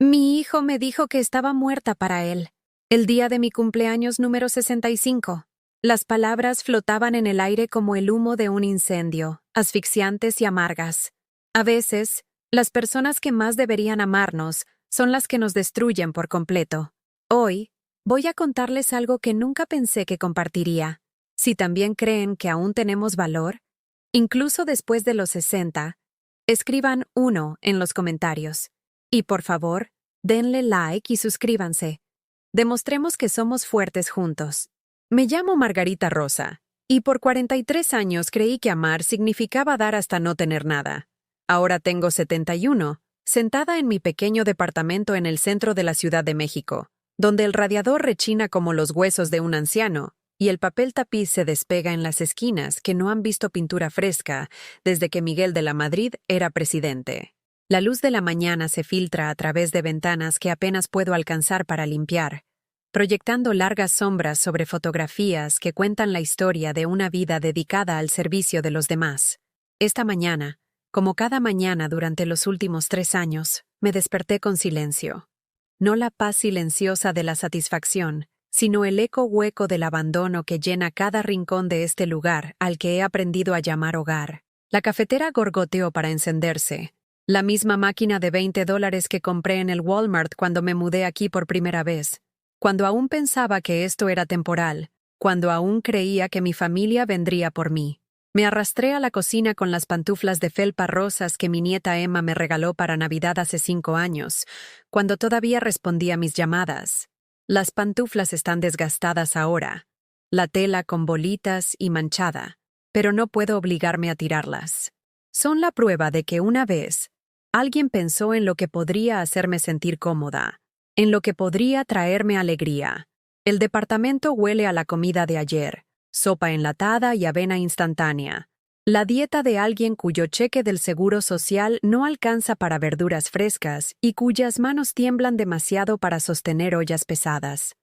Mi hijo me dijo que estaba muerta para él. El día de mi cumpleaños número 65. Las palabras flotaban en el aire como el humo de un incendio, asfixiantes y amargas. A veces, las personas que más deberían amarnos son las que nos destruyen por completo. Hoy, voy a contarles algo que nunca pensé que compartiría. Si también creen que aún tenemos valor, incluso después de los 60, escriban 1 en los comentarios. Y por favor, denle like y suscríbanse. Demostremos que somos fuertes juntos. Me llamo Margarita Rosa, y por 43 años creí que amar significaba dar hasta no tener nada. Ahora tengo 71, sentada en mi pequeño departamento en el centro de la Ciudad de México, donde el radiador rechina como los huesos de un anciano, y el papel tapiz se despega en las esquinas que no han visto pintura fresca desde que Miguel de la Madrid era presidente. La luz de la mañana se filtra a través de ventanas que apenas puedo alcanzar para limpiar, proyectando largas sombras sobre fotografías que cuentan la historia de una vida dedicada al servicio de los demás. Esta mañana, como cada mañana durante los últimos 3 años, me desperté con silencio. No la paz silenciosa de la satisfacción, sino el eco hueco del abandono que llena cada rincón de este lugar al que he aprendido a llamar hogar. La cafetera gorgoteó para encenderse. La misma máquina de $20 que compré en el Walmart cuando me mudé aquí por primera vez. Cuando aún pensaba que esto era temporal, cuando aún creía que mi familia vendría por mí. Me arrastré a la cocina con las pantuflas de felpa rosas que mi nieta Emma me regaló para Navidad hace 5 años, cuando todavía respondía a mis llamadas. Las pantuflas están desgastadas ahora, la tela con bolitas y manchada, pero no puedo obligarme a tirarlas. Son la prueba de que una vez, alguien pensó en lo que podría hacerme sentir cómoda, en lo que podría traerme alegría. El departamento huele a la comida de ayer, sopa enlatada y avena instantánea. La dieta de alguien cuyo cheque del Seguro Social no alcanza para verduras frescas y cuyas manos tiemblan demasiado para sostener ollas pesadas.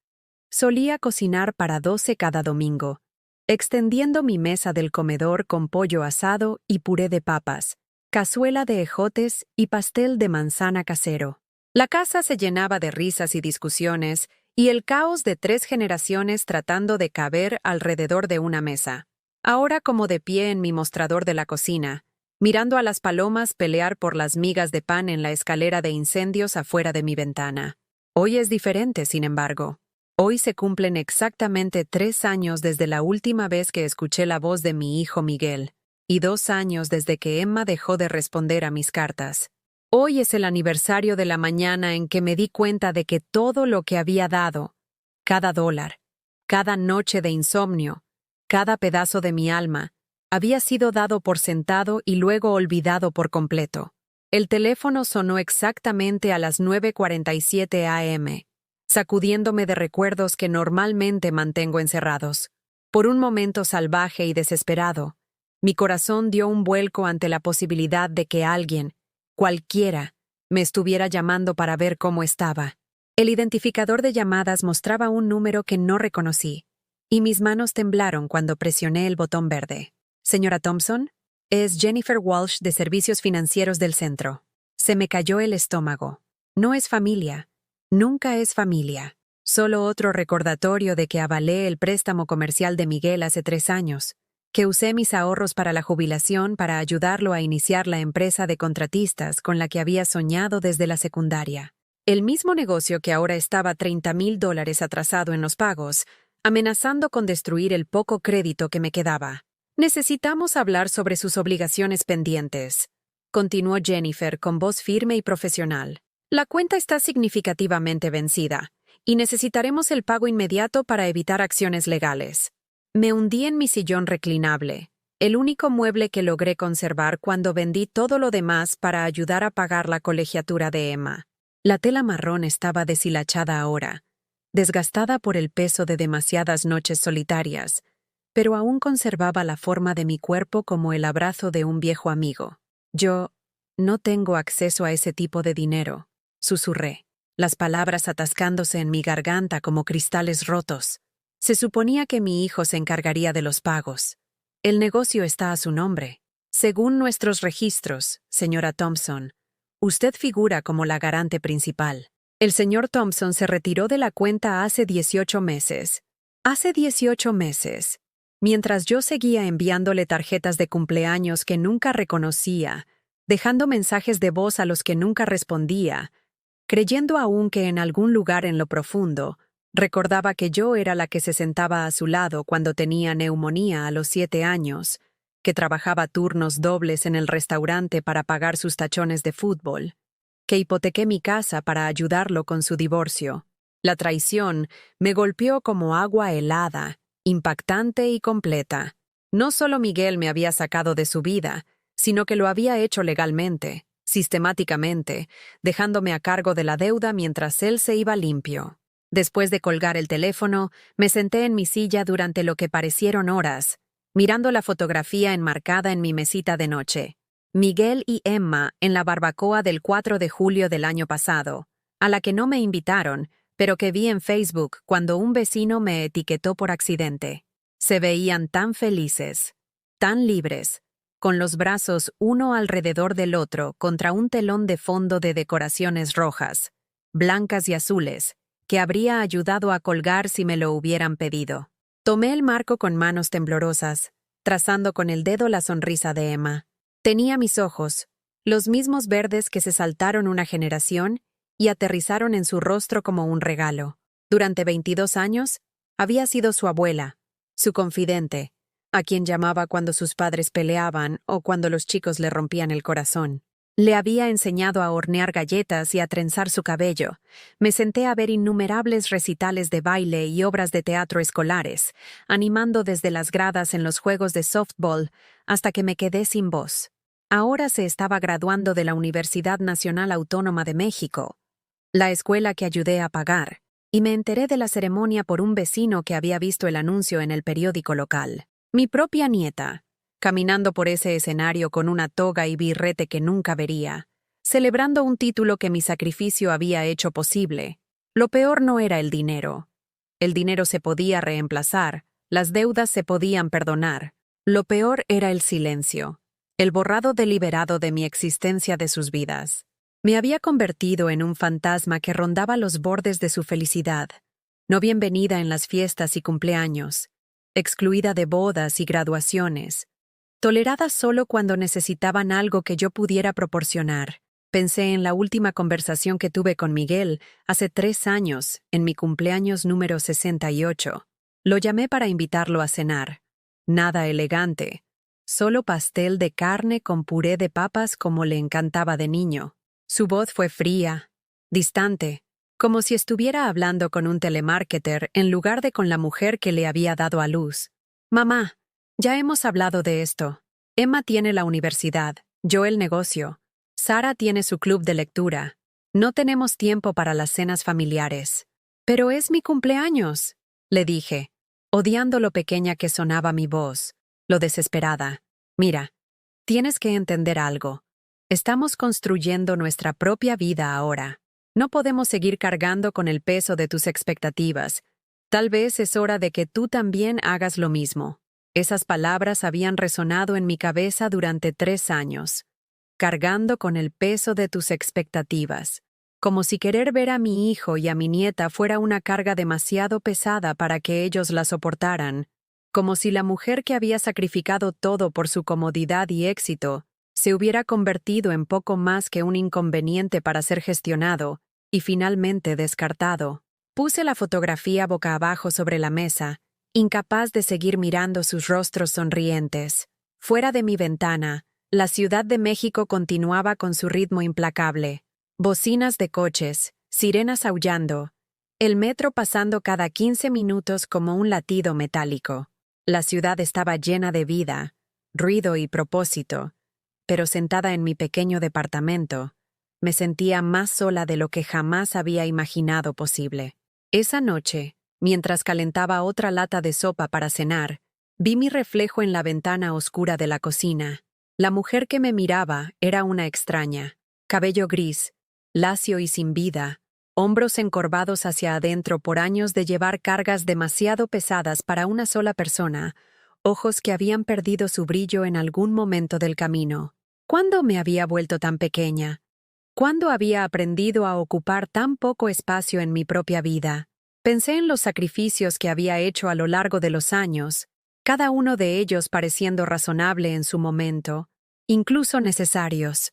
Solía cocinar para 12 cada domingo, extendiendo mi mesa del comedor con pollo asado y puré de papas, cazuela de ejotes y pastel de manzana casero. La casa se llenaba de risas y discusiones, y el caos de 3 generaciones tratando de caber alrededor de una mesa. Ahora como de pie en mi mostrador de la cocina, mirando a las palomas pelear por las migas de pan en la escalera de incendios afuera de mi ventana. Hoy es diferente, sin embargo. Hoy se cumplen exactamente 3 años desde la última vez que escuché la voz de mi hijo Miguel, y 2 años desde que Emma dejó de responder a mis cartas. Hoy es el aniversario de la mañana en que me di cuenta de que todo lo que había dado, cada dólar, cada noche de insomnio, cada pedazo de mi alma, había sido dado por sentado y luego olvidado por completo. El teléfono sonó exactamente a las 9:47 a.m., sacudiéndome de recuerdos que normalmente mantengo encerrados. Por un momento salvaje y desesperado, mi corazón dio un vuelco ante la posibilidad de que alguien, cualquiera, me estuviera llamando para ver cómo estaba. El identificador de llamadas mostraba un número que no reconocí, y mis manos temblaron cuando presioné el botón verde. Señora Thompson, es Jennifer Walsh de Servicios Financieros del Centro. Se me cayó el estómago. No es familia. Nunca es familia. Solo otro recordatorio de que avalé el préstamo comercial de Miguel hace 3 años, que usé mis ahorros para la jubilación para ayudarlo a iniciar la empresa de contratistas con la que había soñado desde la secundaria. El mismo negocio que ahora estaba $30,000 atrasado en los pagos, amenazando con destruir el poco crédito que me quedaba. Necesitamos hablar sobre sus obligaciones pendientes, continuó Jennifer con voz firme y profesional. La cuenta está significativamente vencida, y necesitaremos el pago inmediato para evitar acciones legales. Me hundí en mi sillón reclinable, el único mueble que logré conservar cuando vendí todo lo demás para ayudar a pagar la colegiatura de Emma. La tela marrón estaba deshilachada ahora, desgastada por el peso de demasiadas noches solitarias, pero aún conservaba la forma de mi cuerpo como el abrazo de un viejo amigo. Yo no tengo acceso a ese tipo de dinero, susurré, las palabras atascándose en mi garganta como cristales rotos. Se suponía que mi hijo se encargaría de los pagos. El negocio está a su nombre. Según nuestros registros, señora Thompson, Usted figura como la garante principal. El señor Thompson se retiró de la cuenta hace 18 meses. Hace 18 meses. Mientras yo seguía enviándole tarjetas de cumpleaños que nunca reconocía, dejando mensajes de voz a los que nunca respondía, creyendo aún que en algún lugar en lo profundo, recordaba que yo era la que se sentaba a su lado cuando tenía neumonía a los 7 años, que trabajaba turnos dobles en el restaurante para pagar sus tachones de fútbol, que hipotequé mi casa para ayudarlo con su divorcio. La traición me golpeó como agua helada, impactante y completa. No solo Miguel me había sacado de su vida, sino que lo había hecho legalmente, sistemáticamente, dejándome a cargo de la deuda mientras él se iba limpio. Después de colgar el teléfono, me senté en mi silla durante lo que parecieron horas, mirando la fotografía enmarcada en mi mesita de noche. Miguel y Emma en la barbacoa del 4 de julio del año pasado, a la que no me invitaron, pero que vi en Facebook cuando un vecino me etiquetó por accidente. Se veían tan felices, tan libres, con los brazos uno alrededor del otro contra un telón de fondo de decoraciones rojas, blancas y azules, que habría ayudado a colgar si me lo hubieran pedido. Tomé el marco con manos temblorosas, trazando con el dedo la sonrisa de Emma. Tenía mis ojos, los mismos verdes que se saltaron una generación y aterrizaron en su rostro como un regalo. Durante 22 años, había sido su abuela, su confidente, a quien llamaba cuando sus padres peleaban o cuando los chicos le rompían el corazón. Le había enseñado a hornear galletas y a trenzar su cabello. Me senté a ver innumerables recitales de baile y obras de teatro escolares, animando desde las gradas en los juegos de softball hasta que me quedé sin voz. Ahora se estaba graduando de la Universidad Nacional Autónoma de México, la escuela que ayudé a pagar, y me enteré de la ceremonia por un vecino que había visto el anuncio en el periódico local. Mi propia nieta, caminando por ese escenario con una toga y birrete que nunca vería, celebrando un título que mi sacrificio había hecho posible. Lo peor no era el dinero. El dinero se podía reemplazar, las deudas se podían perdonar. Lo peor era el silencio, el borrado deliberado de mi existencia de sus vidas. Me había convertido en un fantasma que rondaba los bordes de su felicidad, no bienvenida en las fiestas y cumpleaños, excluida de bodas y graduaciones, tolerada solo cuando necesitaban algo que yo pudiera proporcionar. Pensé en la última conversación que tuve con Miguel hace 3 años, en mi cumpleaños número 68. Lo llamé para invitarlo a cenar. Nada elegante, solo pastel de carne con puré de papas como le encantaba de niño. Su voz fue fría, distante, como si estuviera hablando con un telemarketer en lugar de con la mujer que le había dado a luz. Mamá, ya hemos hablado de esto. Emma tiene la universidad, yo el negocio. Sara tiene su club de lectura. No tenemos tiempo para las cenas familiares. Pero es mi cumpleaños, le dije, odiando lo pequeña que sonaba mi voz, lo desesperada. Mira, tienes que entender algo. Estamos construyendo nuestra propia vida ahora. No podemos seguir cargando con el peso de tus expectativas. Tal vez es hora de que tú también hagas lo mismo. Esas palabras habían resonado en mi cabeza durante 3 años. Cargando con el peso de tus expectativas. Como si querer ver a mi hijo y a mi nieta fuera una carga demasiado pesada para que ellos la soportaran. Como si la mujer que había sacrificado todo por su comodidad y éxito se hubiera convertido en poco más que un inconveniente para ser gestionado y finalmente descartado. Puse la fotografía boca abajo sobre la mesa, incapaz de seguir mirando sus rostros sonrientes. Fuera de mi ventana, la Ciudad de México continuaba con su ritmo implacable. Bocinas de coches, sirenas aullando, el metro pasando cada 15 minutos como un latido metálico. La ciudad estaba llena de vida, ruido y propósito, pero sentada en mi pequeño departamento, me sentía más sola de lo que jamás había imaginado posible. Esa noche, mientras calentaba otra lata de sopa para cenar, vi mi reflejo en la ventana oscura de la cocina. La mujer que me miraba era una extraña. Cabello gris, lacio y sin vida, hombros encorvados hacia adentro por años de llevar cargas demasiado pesadas para una sola persona, ojos que habían perdido su brillo en algún momento del camino. ¿Cuándo me había vuelto tan pequeña? ¿Cuándo había aprendido a ocupar tan poco espacio en mi propia vida? Pensé en los sacrificios que había hecho a lo largo de los años, cada uno de ellos pareciendo razonable en su momento, incluso necesarios.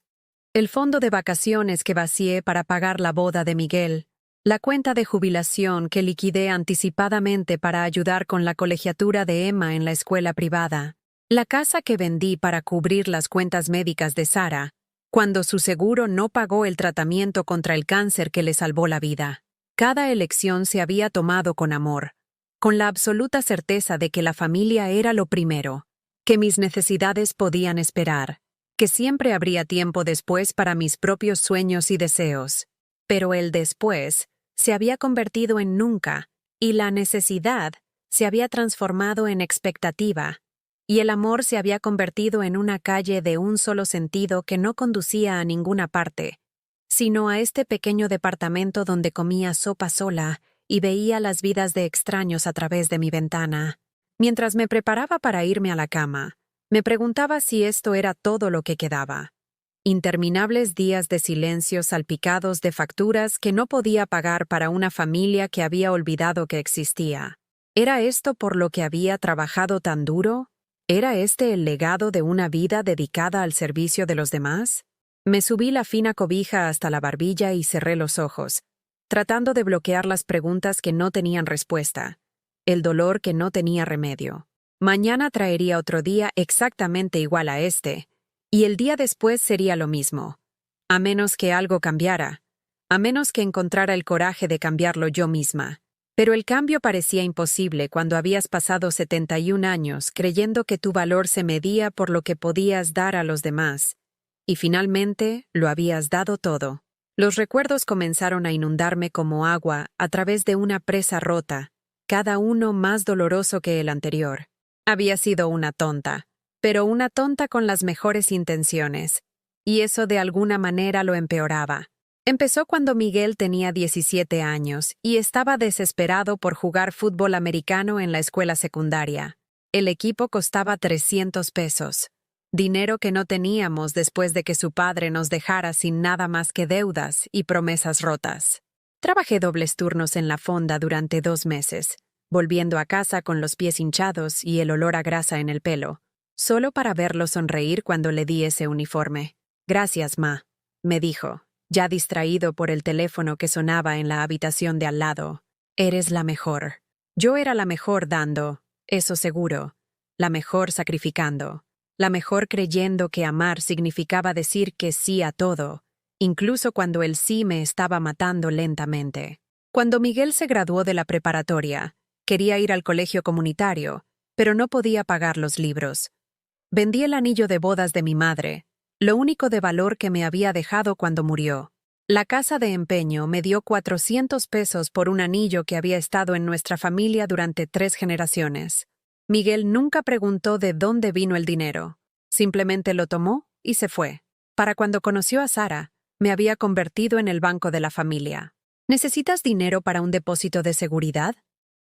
El fondo de vacaciones que vacié para pagar la boda de Miguel, la cuenta de jubilación que liquidé anticipadamente para ayudar con la colegiatura de Emma en la escuela privada, la casa que vendí para cubrir las cuentas médicas de Sara, cuando su seguro no pagó el tratamiento contra el cáncer que le salvó la vida. Cada elección se había tomado con amor, con la absoluta certeza de que la familia era lo primero, que mis necesidades podían esperar, que siempre habría tiempo después para mis propios sueños y deseos. Pero el después se había convertido en nunca, y la necesidad se había transformado en expectativa, y el amor se había convertido en una calle de un solo sentido que no conducía a ninguna parte, sino a este pequeño departamento donde comía sopa sola y veía las vidas de extraños a través de mi ventana. Mientras me preparaba para irme a la cama, me preguntaba si esto era todo lo que quedaba. Interminables días de silencio salpicados de facturas que no podía pagar para una familia que había olvidado que existía. ¿Era esto por lo que había trabajado tan duro? ¿Era este el legado de una vida dedicada al servicio de los demás? Me subí la fina cobija hasta la barbilla y cerré los ojos, tratando de bloquear las preguntas que no tenían respuesta, el dolor que no tenía remedio. Mañana traería otro día exactamente igual a este, y el día después sería lo mismo, a menos que algo cambiara, a menos que encontrara el coraje de cambiarlo yo misma. Pero el cambio parecía imposible cuando habías pasado 71 años creyendo que tu valor se medía por lo que podías dar a los demás, y finalmente lo habías dado todo. Los recuerdos comenzaron a inundarme como agua a través de una presa rota, cada uno más doloroso que el anterior. Había sido una tonta, pero una tonta con las mejores intenciones, y eso de alguna manera lo empeoraba. Empezó cuando Miguel tenía 17 años y estaba desesperado por jugar fútbol americano en la escuela secundaria. El equipo costaba $300, dinero que no teníamos después de que su padre nos dejara sin nada más que deudas y promesas rotas. Trabajé dobles turnos en la fonda durante 2 meses, volviendo a casa con los pies hinchados y el olor a grasa en el pelo, solo para verlo sonreír cuando le di ese uniforme. «Gracias, ma», me dijo, ya distraído por el teléfono que sonaba en la habitación de al lado. «Eres la mejor». Yo era la mejor dando, eso seguro, la mejor sacrificando, la mejor creyendo que amar significaba decir que sí a todo, incluso cuando el sí me estaba matando lentamente. Cuando Miguel se graduó de la preparatoria, quería ir al colegio comunitario, pero no podía pagar los libros. Vendí el anillo de bodas de mi madre, lo único de valor que me había dejado cuando murió. La casa de empeño me dio $400 por un anillo que había estado en nuestra familia durante 3 generaciones. Miguel nunca preguntó de dónde vino el dinero. Simplemente lo tomó y se fue. Para cuando conoció a Sara, me había convertido en el banco de la familia. ¿Necesitas dinero para un depósito de seguridad?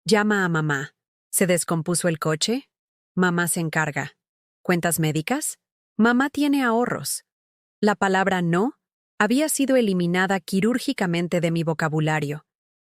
Llama a mamá. ¿Se descompuso el coche? Mamá se encarga. ¿Cuentas médicas? Mamá tiene ahorros. La palabra no había sido eliminada quirúrgicamente de mi vocabulario,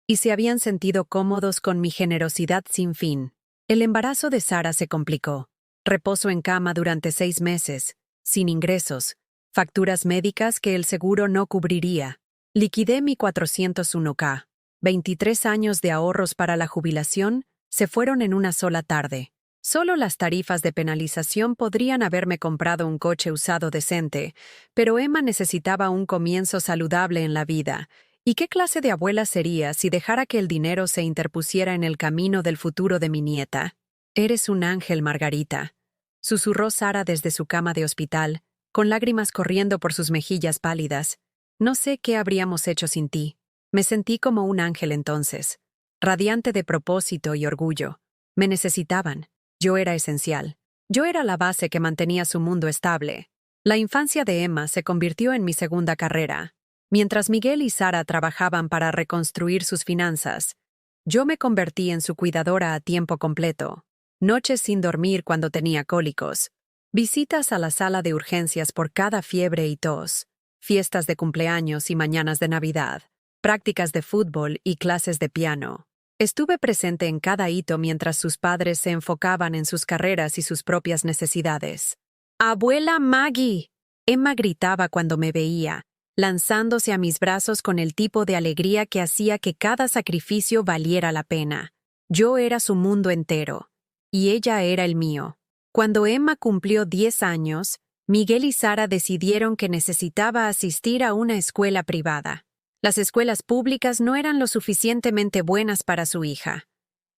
y se habían sentido cómodos con mi generosidad sin fin. El embarazo de Sara se complicó. Reposo en cama durante 6 meses, sin ingresos, facturas médicas que el seguro no cubriría. Liquidé mi 401k. 23 años de ahorros para la jubilación se fueron en una sola tarde. Solo las tarifas de penalización podrían haberme comprado un coche usado decente, pero Emma necesitaba un comienzo saludable en la vida. ¿Y qué clase de abuela sería si dejara que el dinero se interpusiera en el camino del futuro de mi nieta? «Eres un ángel, Margarita», susurró Sara desde su cama de hospital, con lágrimas corriendo por sus mejillas pálidas. «No sé qué habríamos hecho sin ti». Me sentí como un ángel entonces, radiante de propósito y orgullo. Me necesitaban. Yo era esencial. Yo era la base que mantenía su mundo estable. La infancia de Emma se convirtió en mi segunda carrera. Mientras Miguel y Sara trabajaban para reconstruir sus finanzas, yo me convertí en su cuidadora a tiempo completo. Noches sin dormir cuando tenía cólicos. Visitas a la sala de urgencias por cada fiebre y tos. fiestas de cumpleaños y mañanas de Navidad, prácticas de fútbol y clases de piano. Estuve presente en cada hito mientras sus padres se enfocaban en sus carreras y sus propias necesidades. ¡Abuela Maggie! Emma gritaba cuando me veía, lanzándose a mis brazos con el tipo de alegría que hacía que cada sacrificio valiera la pena. Yo era su mundo entero, y ella era el mío. Cuando Emma cumplió 10 años, Miguel y Sara decidieron que necesitaba asistir a una escuela privada. Las escuelas públicas no eran lo suficientemente buenas para su hija.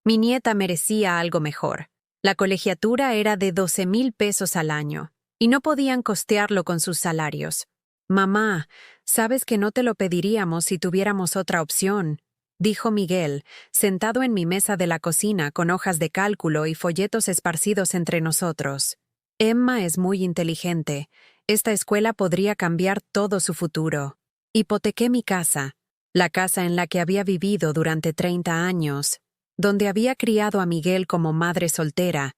Mi nieta merecía algo mejor. La colegiatura era de 12,000 pesos al año, y no podían costearlo con sus salarios. «Mamá, sabes que no te lo pediríamos si tuviéramos otra opción», dijo Miguel, sentado en mi mesa de la cocina con hojas de cálculo y folletos esparcidos entre nosotros. Emma es muy inteligente. Esta escuela podría cambiar todo su futuro. Hipotequé mi casa, la casa en la que había vivido durante 30 años, donde había criado a Miguel como madre soltera,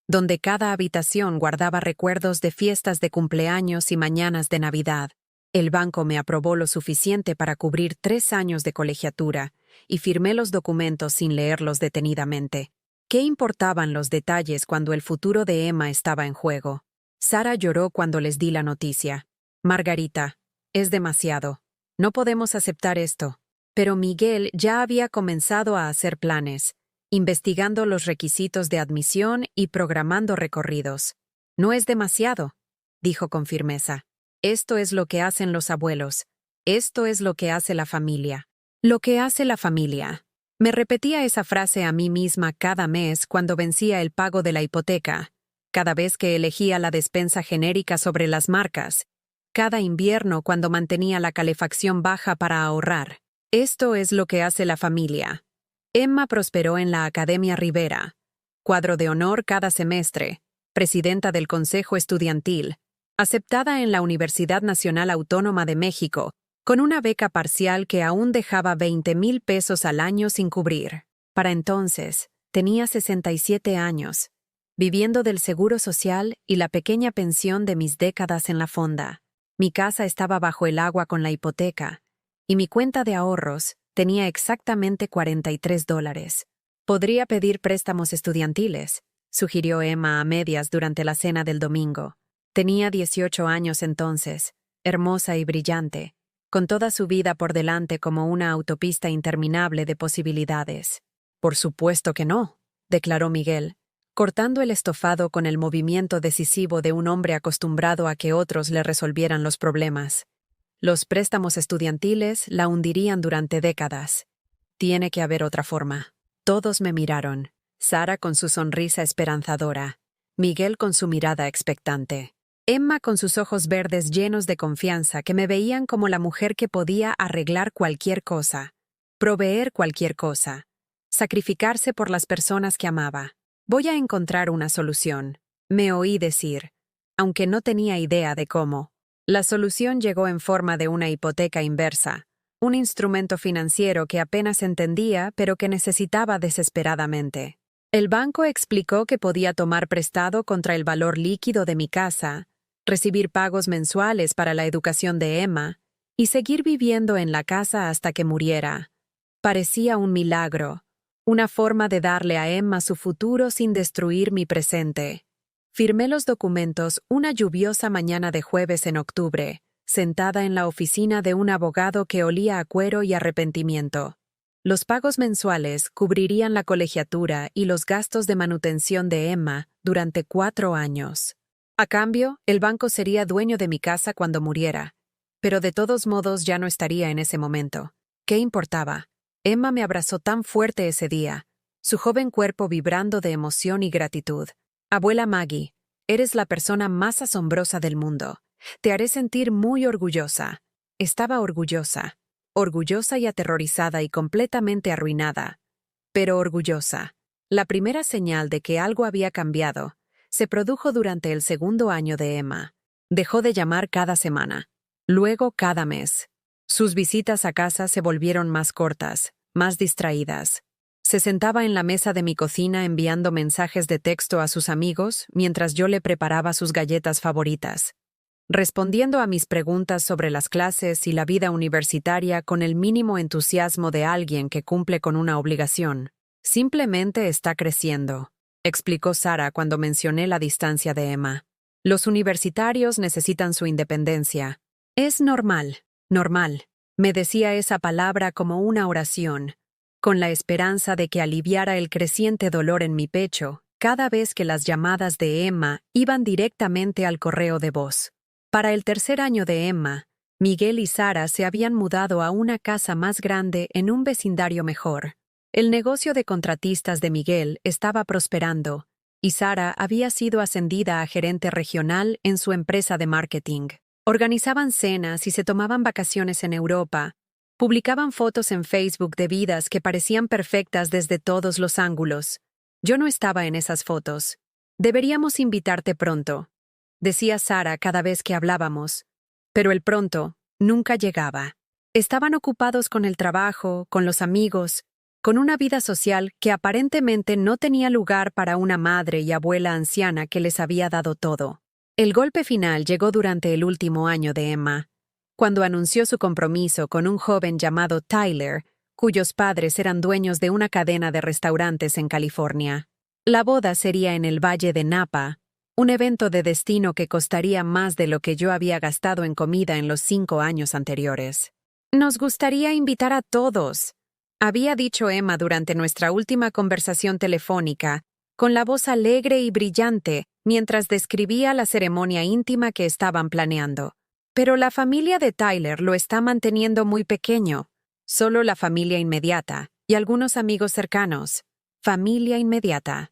donde cada habitación guardaba recuerdos de fiestas de cumpleaños y mañanas de Navidad. El banco me aprobó lo suficiente para cubrir 3 años de colegiatura, y firmé los documentos sin leerlos detenidamente. ¿Qué importaban los detalles cuando el futuro de Emma estaba en juego? Sara lloró cuando les di la noticia. «Margarita, es demasiado. No podemos aceptar esto». Pero Miguel ya había comenzado a hacer planes, investigando los requisitos de admisión y programando recorridos. «No es demasiado», dijo con firmeza. «Esto es lo que hacen los abuelos. Esto es lo que hace la familia». Lo que hace la familia. Me repetía esa frase a mí misma cada mes cuando vencía el pago de la hipoteca, cada vez que elegía la despensa genérica sobre las marcas, cada invierno cuando mantenía la calefacción baja para ahorrar. Esto es lo que hace la familia. Emma prosperó en la Academia Rivera, cuadro de honor cada semestre, presidenta del Consejo Estudiantil, aceptada en la Universidad Nacional Autónoma de México, con una beca parcial que aún dejaba 20,000 pesos al año sin cubrir. Para entonces, tenía 67 años, viviendo del seguro social y la pequeña pensión de mis décadas en la fonda. Mi casa estaba bajo el agua con la hipoteca, y mi cuenta de ahorros tenía exactamente $43. «Podría pedir préstamos estudiantiles», sugirió Emma a medias durante la cena del domingo. Tenía 18 años entonces, hermosa y brillante, con toda su vida por delante como una autopista interminable de posibilidades. «Por supuesto que no», declaró Miguel, cortando el estofado con el movimiento decisivo de un hombre acostumbrado a que otros le resolvieran los problemas. «Los préstamos estudiantiles la hundirían durante décadas. Tiene que haber otra forma». Todos me miraron, Sara con su sonrisa esperanzadora, Miguel con su mirada expectante, Emma con sus ojos verdes llenos de confianza que me veían como la mujer que podía arreglar cualquier cosa, proveer cualquier cosa, sacrificarse por las personas que amaba. «Voy a encontrar una solución», me oí decir, aunque no tenía idea de cómo. La solución llegó en forma de una hipoteca inversa, un instrumento financiero que apenas entendía pero que necesitaba desesperadamente. El banco explicó que podía tomar prestado contra el valor líquido de mi casa, recibir pagos mensuales para la educación de Emma y seguir viviendo en la casa hasta que muriera. Parecía un milagro, una forma de darle a Emma su futuro sin destruir mi presente. Firmé los documentos una lluviosa mañana de jueves en octubre, sentada en la oficina de un abogado que olía a cuero y arrepentimiento. Los pagos mensuales cubrirían la colegiatura y los gastos de manutención de Emma durante 4 años. A cambio, el banco sería dueño de mi casa cuando muriera, pero de todos modos ya no estaría en ese momento. ¿Qué importaba? Emma me abrazó tan fuerte ese día, su joven cuerpo vibrando de emoción y gratitud. «Abuela Maggie, eres la persona más asombrosa del mundo. Te haré sentir muy orgullosa». Estaba orgullosa, orgullosa y aterrorizada y completamente arruinada, pero orgullosa. La primera señal de que algo había cambiado se produjo durante el segundo año de Emma. Dejó de llamar cada semana, luego cada mes. Sus visitas a casa se volvieron más cortas, más distraídas. Se sentaba en la mesa de mi cocina enviando mensajes de texto a sus amigos mientras yo le preparaba sus galletas favoritas. respondiendo a mis preguntas sobre las clases y la vida universitaria con el mínimo entusiasmo de alguien que cumple con una obligación. Simplemente está creciendo, explicó Sara cuando mencioné la distancia de Emma. Los universitarios necesitan su independencia. Es normal, normal. Me decía esa palabra como una oración, con la esperanza de que aliviara el creciente dolor en mi pecho cada vez que las llamadas de Emma iban directamente al correo de voz. Para el tercer año de Emma, Miguel y Sara se habían mudado a una casa más grande en un vecindario mejor. El negocio de contratistas de Miguel estaba prosperando, y Sara había sido ascendida a gerente regional en su empresa de marketing. Organizaban cenas y se tomaban vacaciones en Europa. Publicaban fotos en Facebook de vidas que parecían perfectas desde todos los ángulos. Yo no estaba en esas fotos. Deberíamos invitarte pronto, decía Sara cada vez que hablábamos. Pero el pronto nunca llegaba. Estaban ocupados con el trabajo, con los amigos, con una vida social que aparentemente no tenía lugar para una madre y abuela anciana que les había dado todo. El golpe final llegó durante el último año de Emma, cuando anunció su compromiso con un joven llamado Tyler, cuyos padres eran dueños de una cadena de restaurantes en California. La boda sería en el Valle de Napa, un evento de destino que costaría más de lo que yo había gastado en comida en los 5 años anteriores. Nos gustaría invitar a todos, había dicho Emma durante nuestra última conversación telefónica, con la voz alegre y brillante, mientras describía la ceremonia íntima que estaban planeando. Pero la familia de Tyler lo está manteniendo muy pequeño. Solo la familia inmediata y algunos amigos cercanos. Familia inmediata.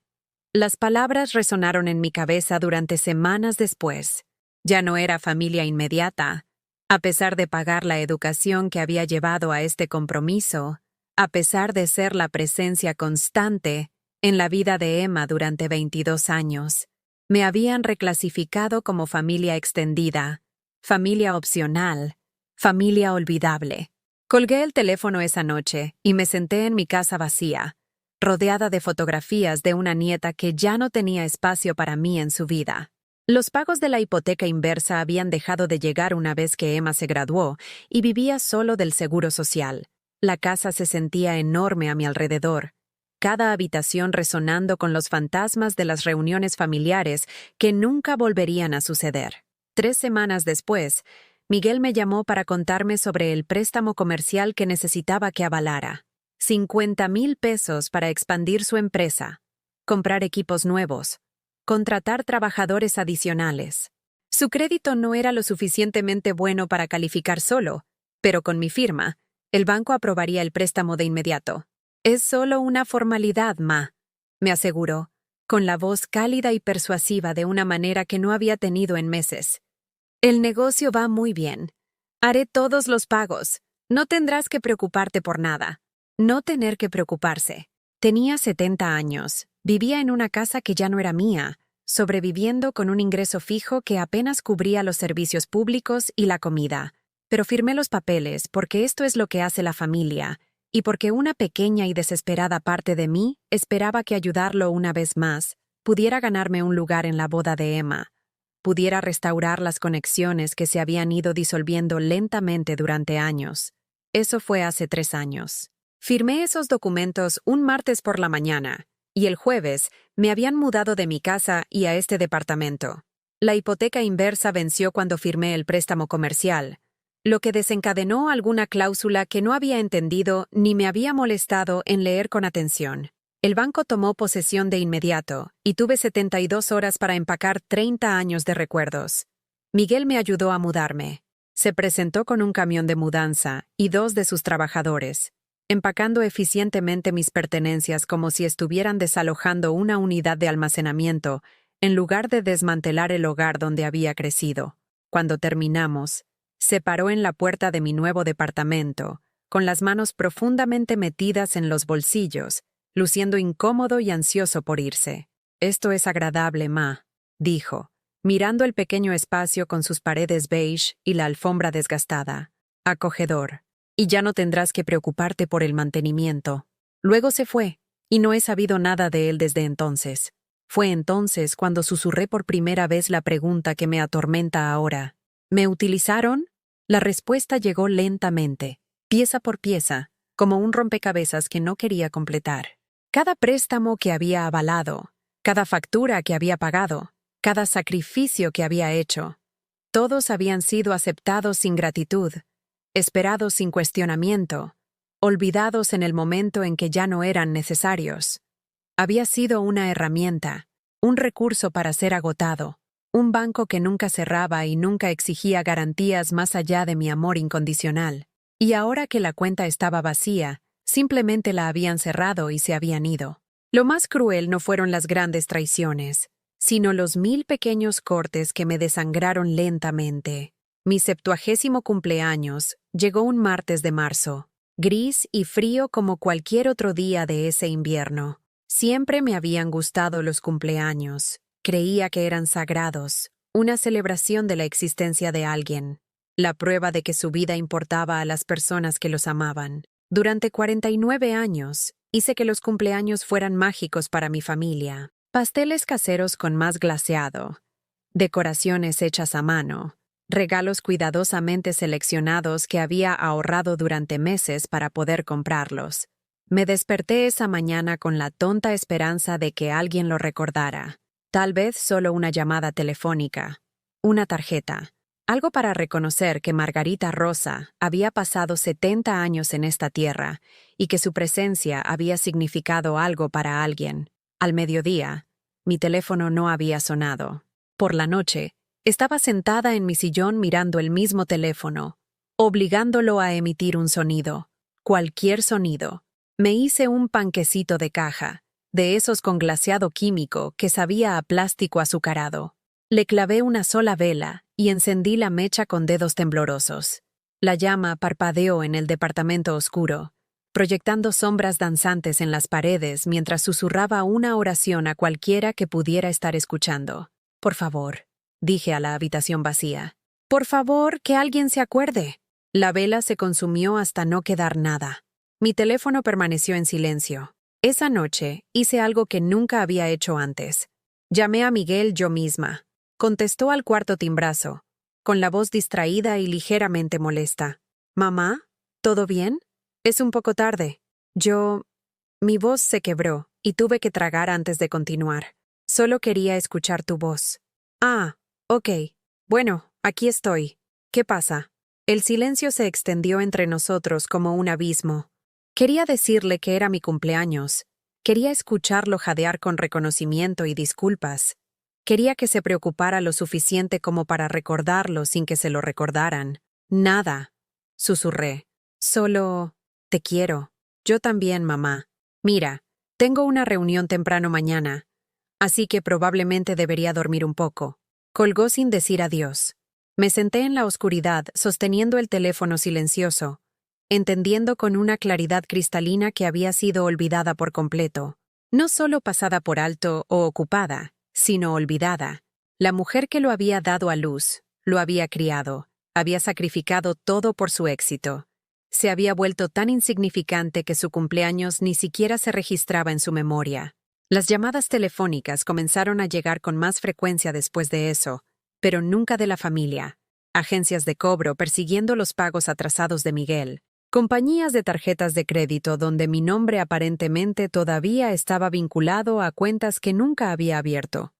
Las palabras resonaron en mi cabeza durante semanas después. Ya no era familia inmediata. A pesar de pagar la educación que había llevado a este compromiso, a pesar de ser la presencia constante en la vida de Emma durante 22 años, me habían reclasificado como familia extendida, familia opcional, familia olvidable. Colgué el teléfono esa noche y me senté en mi casa vacía, rodeada de fotografías de una nieta que ya no tenía espacio para mí en su vida. Los pagos de la hipoteca inversa habían dejado de llegar una vez que Emma se graduó y vivía solo del seguro social. La casa se sentía enorme a mi alrededor, cada habitación resonando con los fantasmas de las reuniones familiares que nunca volverían a suceder. 3 semanas después, Miguel me llamó para contarme sobre el préstamo comercial que necesitaba que avalara. 50,000 pesos para expandir su empresa, comprar equipos nuevos, contratar trabajadores adicionales. Su crédito no era lo suficientemente bueno para calificar solo, pero con mi firma, el banco aprobaría el préstamo de inmediato. Es solo una formalidad, Ma, me aseguró, con la voz cálida y persuasiva de una manera que no había tenido en meses. El negocio va muy bien. Haré todos los pagos. No tendrás que preocuparte por nada. No tener que preocuparse. Tenía 70 años. Vivía en una casa que ya no era mía, sobreviviendo con un ingreso fijo que apenas cubría los servicios públicos y la comida. Pero firmé los papeles porque esto es lo que hace la familia, y porque una pequeña y desesperada parte de mí esperaba que ayudarlo una vez más pudiera ganarme un lugar en la boda de Emma, pudiera restaurar las conexiones que se habían ido disolviendo lentamente durante años. Eso fue hace 3 años. Firmé esos documentos un martes por la mañana, y el jueves me habían mudado de mi casa y a este departamento. La hipoteca inversa venció cuando firmé el préstamo comercial, lo que desencadenó alguna cláusula que no había entendido ni me había molestado en leer con atención. El banco tomó posesión de inmediato, y tuve 72 horas para empacar 30 años de recuerdos. Miguel me ayudó a mudarme. Se presentó con un camión de mudanza y 2 de sus trabajadores, empacando eficientemente mis pertenencias como si estuvieran desalojando una unidad de almacenamiento, en lugar de desmantelar el hogar donde había crecido. Cuando terminamos, se paró en la puerta de mi nuevo departamento, con las manos profundamente metidas en los bolsillos, luciendo incómodo y ansioso por irse. «Esto es agradable, Ma», dijo, mirando el pequeño espacio con sus paredes beige y la alfombra desgastada. «Acogedor. Y ya no tendrás que preocuparte por el mantenimiento». Luego se fue, y no he sabido nada de él desde entonces. Fue entonces cuando susurré por primera vez la pregunta que me atormenta ahora. ¿Me utilizaron? La respuesta llegó lentamente, pieza por pieza, como un rompecabezas que no quería completar. Cada préstamo que había avalado, cada factura que había pagado, cada sacrificio que había hecho, todos habían sido aceptados sin gratitud, esperados sin cuestionamiento, olvidados en el momento en que ya no eran necesarios. Había sido una herramienta, un recurso para ser agotado, un banco que nunca cerraba y nunca exigía garantías más allá de mi amor incondicional. Y ahora que la cuenta estaba vacía, simplemente la habían cerrado y se habían ido. Lo más cruel no fueron las grandes traiciones, sino los 1000 pequeños cortes que me desangraron lentamente. Mi 70º cumpleaños llegó un martes de marzo, gris y frío como cualquier otro día de ese invierno. Siempre me habían gustado los cumpleaños. Creía que eran sagrados, una celebración de la existencia de alguien, la prueba de que su vida importaba a las personas que los amaban. Durante 49 años, hice que los cumpleaños fueran mágicos para mi familia. Pasteles caseros con más glaseado, decoraciones hechas a mano, regalos cuidadosamente seleccionados que había ahorrado durante meses para poder comprarlos. Me desperté esa mañana con la tonta esperanza de que alguien lo recordara. Tal vez solo una llamada telefónica, una tarjeta, algo para reconocer que Margarita Rosa había pasado 70 años en esta tierra y que su presencia había significado algo para alguien. Al mediodía, mi teléfono no había sonado. Por la noche, estaba sentada en mi sillón mirando el mismo teléfono, obligándolo a emitir un sonido, cualquier sonido. Me hice un panquecito de caja, de esos con glaseado químico que sabía a plástico azucarado. Le clavé una sola vela y encendí la mecha con dedos temblorosos. La llama parpadeó en el departamento oscuro, proyectando sombras danzantes en las paredes mientras susurraba una oración a cualquiera que pudiera estar escuchando. «Por favor», dije a la habitación vacía. «Por favor, que alguien se acuerde». La vela se consumió hasta no quedar nada. Mi teléfono permaneció en silencio. Esa noche hice algo que nunca había hecho antes. Llamé a Miguel yo misma. Contestó al cuarto timbrazo, con la voz distraída y ligeramente molesta. «¿Mamá? ¿Todo bien? Es un poco tarde». Mi voz se quebró y tuve que tragar antes de continuar. «Solo quería escuchar tu voz». «Ah, ok. Bueno, aquí estoy. ¿Qué pasa?» El silencio se extendió entre nosotros como un abismo. Quería decirle que era mi cumpleaños. Quería escucharlo jadear con reconocimiento y disculpas. Quería que se preocupara lo suficiente como para recordarlo sin que se lo recordaran. «Nada», susurré. «Solo... te quiero». «Yo también, mamá. Mira, tengo una reunión temprano mañana, así que probablemente debería dormir un poco». Colgó sin decir adiós. Me senté en la oscuridad, sosteniendo el teléfono silencioso, entendiendo con una claridad cristalina que había sido olvidada por completo. No solo pasada por alto o ocupada, sino olvidada. La mujer que lo había dado a luz, lo había criado, había sacrificado todo por su éxito. Se había vuelto tan insignificante que su cumpleaños ni siquiera se registraba en su memoria. Las llamadas telefónicas comenzaron a llegar con más frecuencia después de eso, pero nunca de la familia. Agencias de cobro persiguiendo los pagos atrasados de Miguel. Compañías de tarjetas de crédito donde mi nombre aparentemente todavía estaba vinculado a cuentas que nunca había abierto.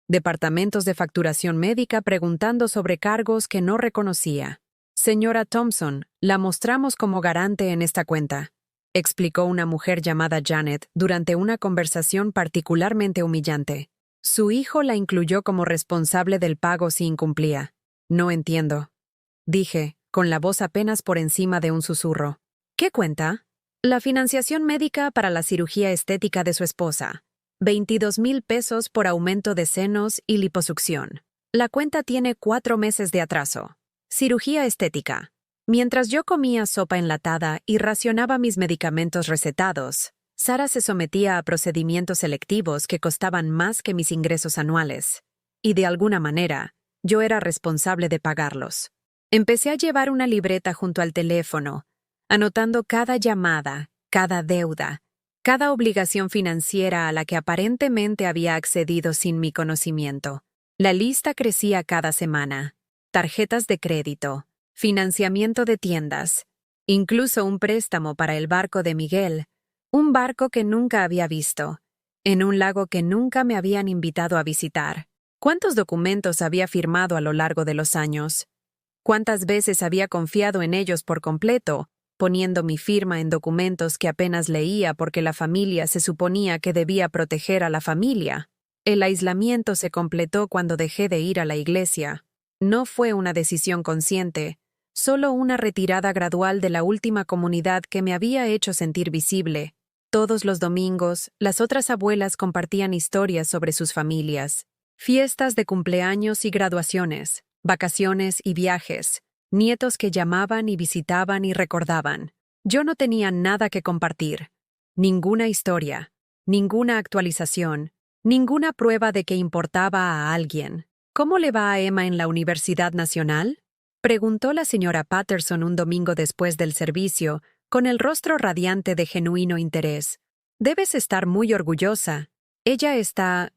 Departamentos de facturación médica preguntando sobre cargos que no reconocía. «Señora Thompson, la mostramos como garante en esta cuenta», explicó una mujer llamada Janet durante una conversación particularmente humillante. Su hijo la incluyó como responsable del pago si incumplía. «No entiendo», dije, con la voz apenas por encima de un susurro. «¿Qué cuenta?» «La financiación médica para la cirugía estética de su esposa. 22,000 pesos por aumento de senos y liposucción. La cuenta tiene 4 meses de atraso. Cirugía estética». Mientras yo comía sopa enlatada y racionaba mis medicamentos recetados, Sara se sometía a procedimientos selectivos que costaban más que mis ingresos anuales. Y de alguna manera, yo era responsable de pagarlos. Empecé a llevar una libreta junto al teléfono, anotando cada llamada, cada deuda, cada obligación financiera a la que aparentemente había accedido sin mi conocimiento. La lista crecía cada semana. tarjetas de crédito, financiamiento de tiendas, incluso un préstamo para el barco de Miguel, un barco que nunca había visto, en un lago que nunca me habían invitado a visitar. ¿Cuántos documentos había firmado a lo largo de los años? ¿Cuántas veces había confiado en ellos por completo, poniendo mi firma en documentos que apenas leía porque la familia se suponía que debía proteger a la familia? El aislamiento se completó cuando dejé de ir a la iglesia. No fue una decisión consciente, solo una retirada gradual de la última comunidad que me había hecho sentir visible. Todos los domingos, las otras abuelas compartían historias sobre sus familias, fiestas de cumpleaños y graduaciones, vacaciones y viajes, nietos que llamaban y visitaban y recordaban. Yo no tenía nada que compartir, ninguna historia, ninguna actualización, ninguna prueba de que importaba a alguien. ¿Cómo le va a Emma en la Universidad Nacional?, preguntó la señora Patterson un domingo después del servicio, con el rostro radiante de genuino interés. Debes estar muy orgullosa. Ella está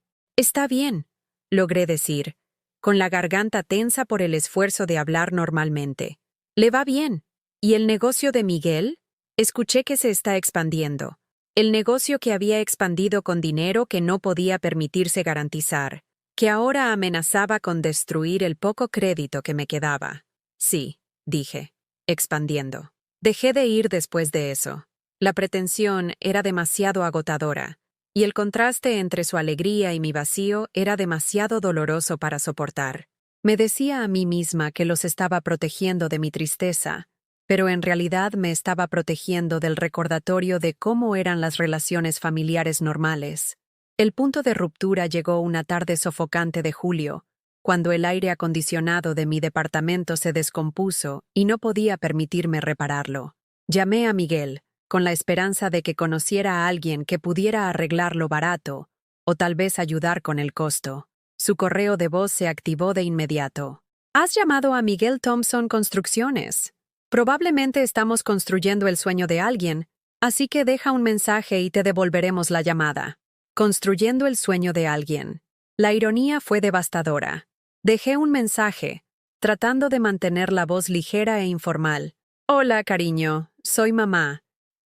bien, logré decir, con la garganta tensa por el esfuerzo de hablar normalmente. Le va bien. ¿Y el negocio de Miguel? Escuché que se está expandiendo. El negocio que había expandido con dinero que no podía permitirse garantizar, que ahora amenazaba con destruir el poco crédito que me quedaba. Sí, dije, expandiendo. Dejé de ir después de eso. La pretensión era demasiado agotadora, y el contraste entre su alegría y mi vacío era demasiado doloroso para soportar. Me decía a mí misma que los estaba protegiendo de mi tristeza, pero en realidad me estaba protegiendo del recordatorio de cómo eran las relaciones familiares normales. El punto de ruptura llegó una tarde sofocante de julio, cuando el aire acondicionado de mi departamento se descompuso y no podía permitirme repararlo. Llamé a Miguel, con la esperanza de que conociera a alguien que pudiera arreglarlo barato, o tal vez ayudar con el costo. Su correo de voz se activó de inmediato. «Has llamado a Miguel Thompson Construcciones. Probablemente estamos construyendo el sueño de alguien, así que deja un mensaje y te devolveremos la llamada». Construyendo el sueño de alguien. La ironía fue devastadora. Dejé un mensaje, tratando de mantener la voz ligera e informal. «Hola, cariño, soy mamá.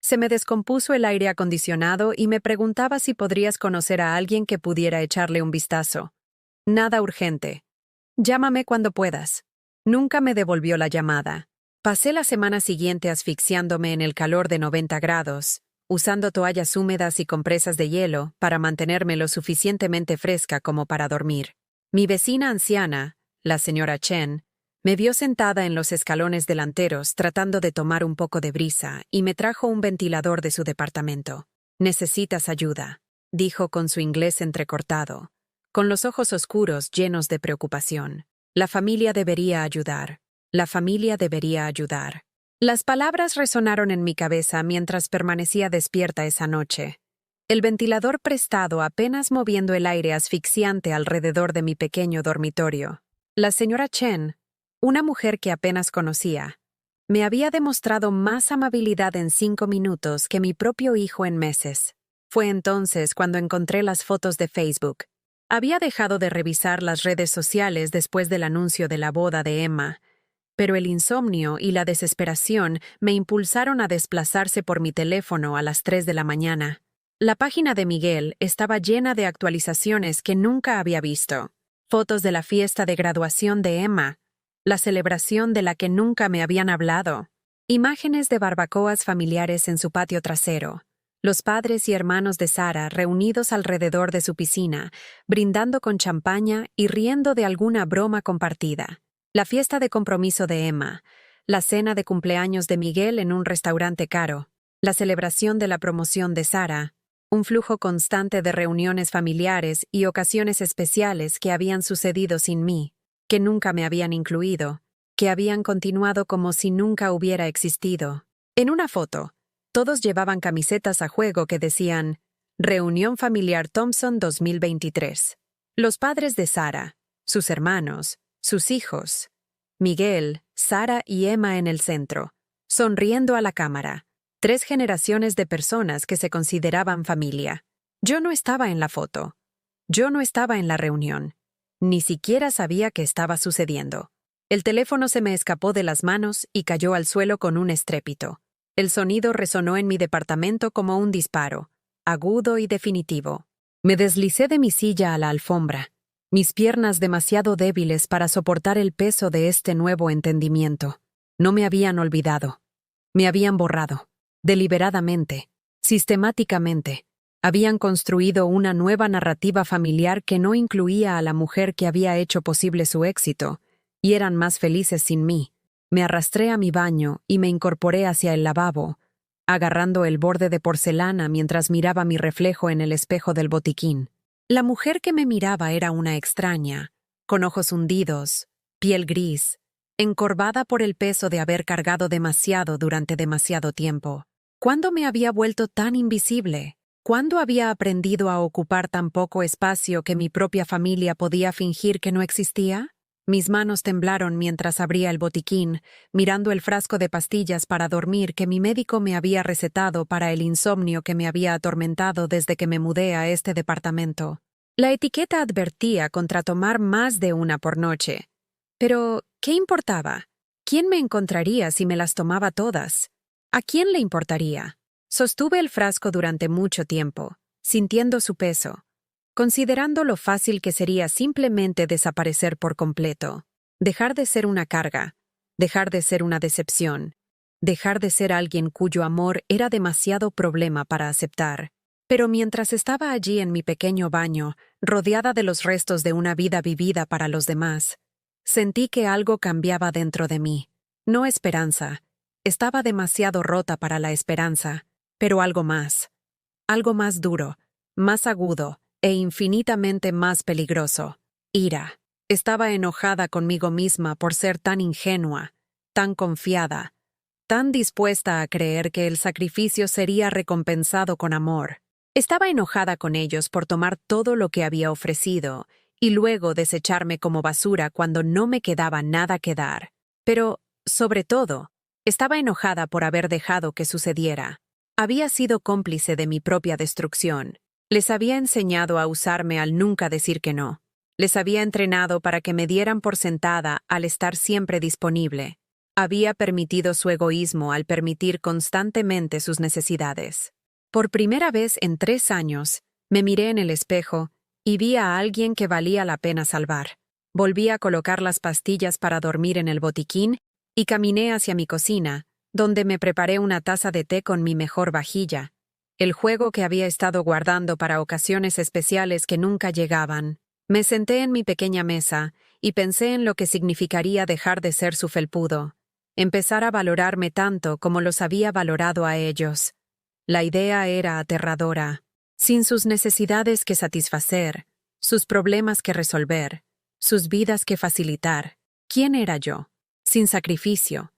Se me descompuso el aire acondicionado y me preguntaba si podrías conocer a alguien que pudiera echarle un vistazo. Nada urgente. Llámame cuando puedas». Nunca me devolvió la llamada. Pasé la semana siguiente asfixiándome en el calor de 90 grados, usando toallas húmedas y compresas de hielo para mantenerme lo suficientemente fresca como para dormir. Mi vecina anciana, la señora Chen, me vio sentada en los escalones delanteros tratando de tomar un poco de brisa y me trajo un ventilador de su departamento. «Necesitas ayuda», dijo con su inglés entrecortado, con los ojos oscuros llenos de preocupación. «La familia debería ayudar. La familia debería ayudar». Las palabras resonaron en mi cabeza mientras permanecía despierta esa noche. El ventilador prestado apenas moviendo el aire asfixiante alrededor de mi pequeño dormitorio. La señora Chen, una mujer que apenas conocía, me había demostrado más amabilidad en 5 minutos que mi propio hijo en meses. Fue entonces cuando encontré las fotos de Facebook. Había dejado de revisar las redes sociales después del anuncio de la boda de Emma, pero el insomnio y la desesperación me impulsaron a desplazarse por mi teléfono a las 3 de la mañana. La página de Miguel estaba llena de actualizaciones que nunca había visto. Fotos de la fiesta de graduación de Emma, la celebración de la que nunca me habían hablado, imágenes de barbacoas familiares en su patio trasero, los padres y hermanos de Sara reunidos alrededor de su piscina, brindando con champaña y riendo de alguna broma compartida, la fiesta de compromiso de Emma, la cena de cumpleaños de Miguel en un restaurante caro, la celebración de la promoción de Sara, un flujo constante de reuniones familiares y ocasiones especiales que habían sucedido sin mí, que nunca me habían incluido, que habían continuado como si nunca hubiera existido. En una foto, todos llevaban camisetas a juego que decían «Reunión Familiar Thompson 2023». Los padres de Sara, sus hermanos, sus hijos, Miguel, Sara y Emma en el centro, sonriendo a la cámara. 3 generaciones de personas que se consideraban familia. Yo no estaba en la foto. Yo no estaba en la reunión. Ni siquiera sabía qué estaba sucediendo. El teléfono se me escapó de las manos y cayó al suelo con un estrépito. El sonido resonó en mi departamento como un disparo, agudo y definitivo. Me deslicé de mi silla a la alfombra, mis piernas demasiado débiles para soportar el peso de este nuevo entendimiento. No me habían olvidado. Me habían borrado. Deliberadamente, sistemáticamente. Habían construido una nueva narrativa familiar que no incluía a la mujer que había hecho posible su éxito, y eran más felices sin mí. Me arrastré a mi baño y me incorporé hacia el lavabo, agarrando el borde de porcelana mientras miraba mi reflejo en el espejo del botiquín. La mujer que me miraba era una extraña, con ojos hundidos, piel gris, encorvada por el peso de haber cargado demasiado durante demasiado tiempo. ¿Cuándo me había vuelto tan invisible? ¿Cuándo había aprendido a ocupar tan poco espacio que mi propia familia podía fingir que no existía? Mis manos temblaron mientras abría el botiquín, mirando el frasco de pastillas para dormir que mi médico me había recetado para el insomnio que me había atormentado desde que me mudé a este departamento. La etiqueta advertía contra tomar más de una por noche. Pero, ¿qué importaba? ¿Quién me encontraría si me las tomaba todas? ¿A quién le importaría? Sostuve el frasco durante mucho tiempo, sintiendo su peso, considerando lo fácil que sería simplemente desaparecer por completo, dejar de ser una carga, dejar de ser una decepción, dejar de ser alguien cuyo amor era demasiado problema para aceptar. Pero mientras estaba allí en mi pequeño baño, rodeada de los restos de una vida vivida para los demás, sentí que algo cambiaba dentro de mí. No esperanza. Estaba demasiado rota para la esperanza, pero algo más duro, más agudo, e infinitamente más peligroso. Ira. Estaba enojada conmigo misma por ser tan ingenua, tan confiada, tan dispuesta a creer que el sacrificio sería recompensado con amor. Estaba enojada con ellos por tomar todo lo que había ofrecido y luego desecharme como basura cuando no me quedaba nada que dar. Pero, sobre todo, estaba enojada por haber dejado que sucediera. Había sido cómplice de mi propia destrucción. Les había enseñado a usarme al nunca decir que no. Les había entrenado para que me dieran por sentada al estar siempre disponible. Había permitido su egoísmo al permitir constantemente sus necesidades. Por primera vez en 3 años, me miré en el espejo y vi a alguien que valía la pena salvar. Volví a colocar las pastillas para dormir en el botiquín y caminé hacia mi cocina, donde me preparé una taza de té con mi mejor vajilla, el juego que había estado guardando para ocasiones especiales que nunca llegaban. Me senté en mi pequeña mesa y pensé en lo que significaría dejar de ser su felpudo, empezar a valorarme tanto como los había valorado a ellos. La idea era aterradora. Sin sus necesidades que satisfacer, sus problemas que resolver, sus vidas que facilitar, ¿quién era yo? Sin sacrificio.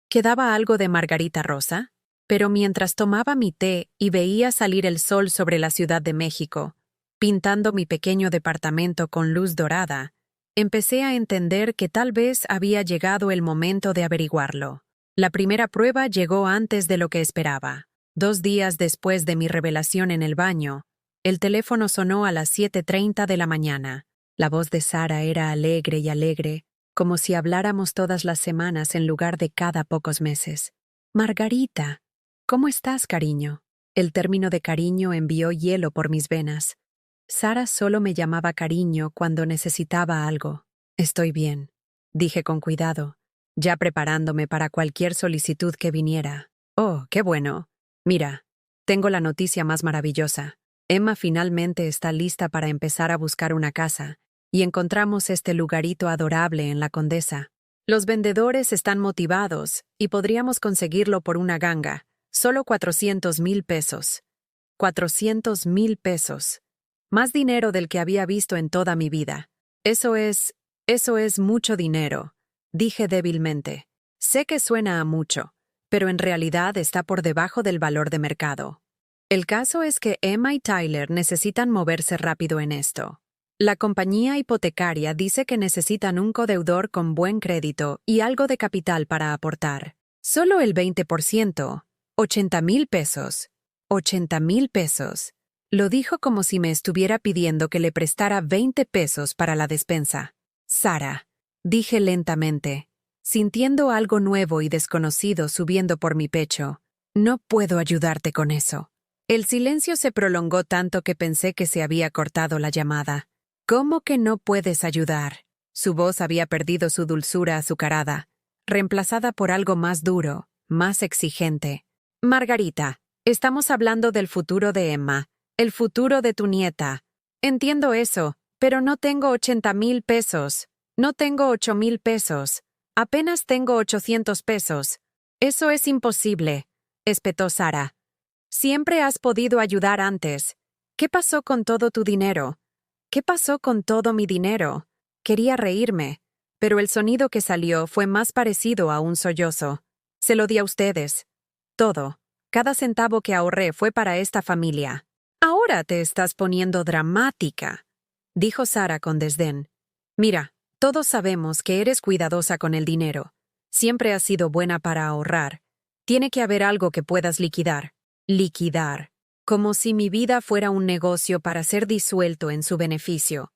¿Quedaba algo de Margarita Rosa? Pero mientras tomaba mi té y veía salir el sol sobre la Ciudad de México, pintando mi pequeño departamento con luz dorada, empecé a entender que tal vez había llegado el momento de averiguarlo. La primera prueba llegó antes de lo que esperaba. 2 días después de mi revelación en el baño, el teléfono sonó a las 7:30 de la mañana. La voz de Sara era alegre y alegre, como si habláramos todas las semanas en lugar de cada pocos meses. «Margarita, ¿cómo estás, cariño?» El término de cariño envió hielo por mis venas. Sara solo me llamaba cariño cuando necesitaba algo. «Estoy bien», dije con cuidado, ya preparándome para cualquier solicitud que viniera. «Oh, qué bueno. Mira, tengo la noticia más maravillosa. Emma finalmente está lista para empezar a buscar una casa, y encontramos este lugarito adorable en La Condesa. Los vendedores están motivados y podríamos conseguirlo por una ganga, solo 400,000 pesos. 400,000 pesos. Más dinero del que había visto en toda mi vida. Eso es mucho dinero», dije débilmente. Sé que suena a mucho, pero en realidad está por debajo del valor de mercado. El caso es que Emma y Tyler necesitan moverse rápido en esto. La compañía hipotecaria dice que necesitan un codeudor con buen crédito y algo de capital para aportar. Solo el 20%, 80,000 pesos. 80,000 pesos. Lo dijo como si me estuviera pidiendo que le prestara 20 pesos para la despensa. «Sara, dije lentamente, sintiendo algo nuevo y desconocido subiendo por mi pecho. No puedo ayudarte con eso. El silencio se prolongó tanto que pensé que se había cortado la llamada. ¿Cómo que no puedes ayudar? Su voz había perdido su dulzura azucarada, reemplazada por algo más duro, más exigente. Margarita, estamos hablando del futuro de Emma, el futuro de tu nieta. Entiendo eso, pero no tengo 80,000 pesos. No tengo 8,000 pesos. Apenas tengo 800 pesos. Eso es imposible, espetó Sara. Siempre has podido ayudar antes. ¿Qué pasó con todo tu dinero? ¿Qué pasó con todo mi dinero? Quería reírme, pero el sonido que salió fue más parecido a un sollozo. Se lo di a ustedes. Todo. Cada centavo que ahorré fue para esta familia. Ahora te estás poniendo dramática, dijo Sara con desdén. Mira, todos sabemos que eres cuidadosa con el dinero. Siempre has sido buena para ahorrar. Tiene que haber algo que puedas liquidar. Liquidar. Como si mi vida fuera un negocio para ser disuelto en su beneficio.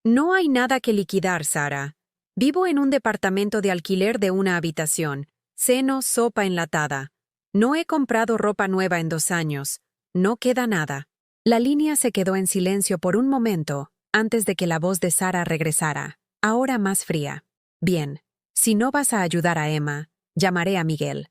No hay nada que liquidar, Sara. Vivo en un departamento de alquiler de una habitación. Ceno sopa enlatada. No he comprado ropa nueva en 2 años. No queda nada. La línea se quedó en silencio por un momento, antes de que la voz de Sara regresara, ahora más fría. Bien, si no vas a ayudar a Emma, llamaré a Miguel.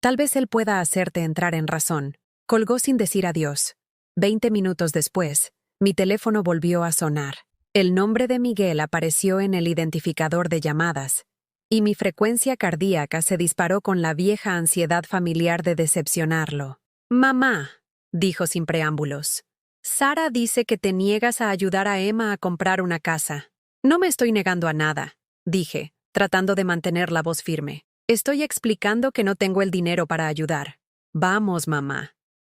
Tal vez él pueda hacerte entrar en razón. Colgó sin decir adiós. 20 minutos después, mi teléfono volvió a sonar. El nombre de Miguel apareció en el identificador de llamadas, y mi frecuencia cardíaca se disparó con la vieja ansiedad familiar de decepcionarlo. «Mamá», dijo sin preámbulos. «Sara dice que te niegas a ayudar a Emma a comprar una casa». «No me estoy negando a nada», dije, tratando de mantener la voz firme. «Estoy explicando que no tengo el dinero para ayudar». «Vamos, mamá.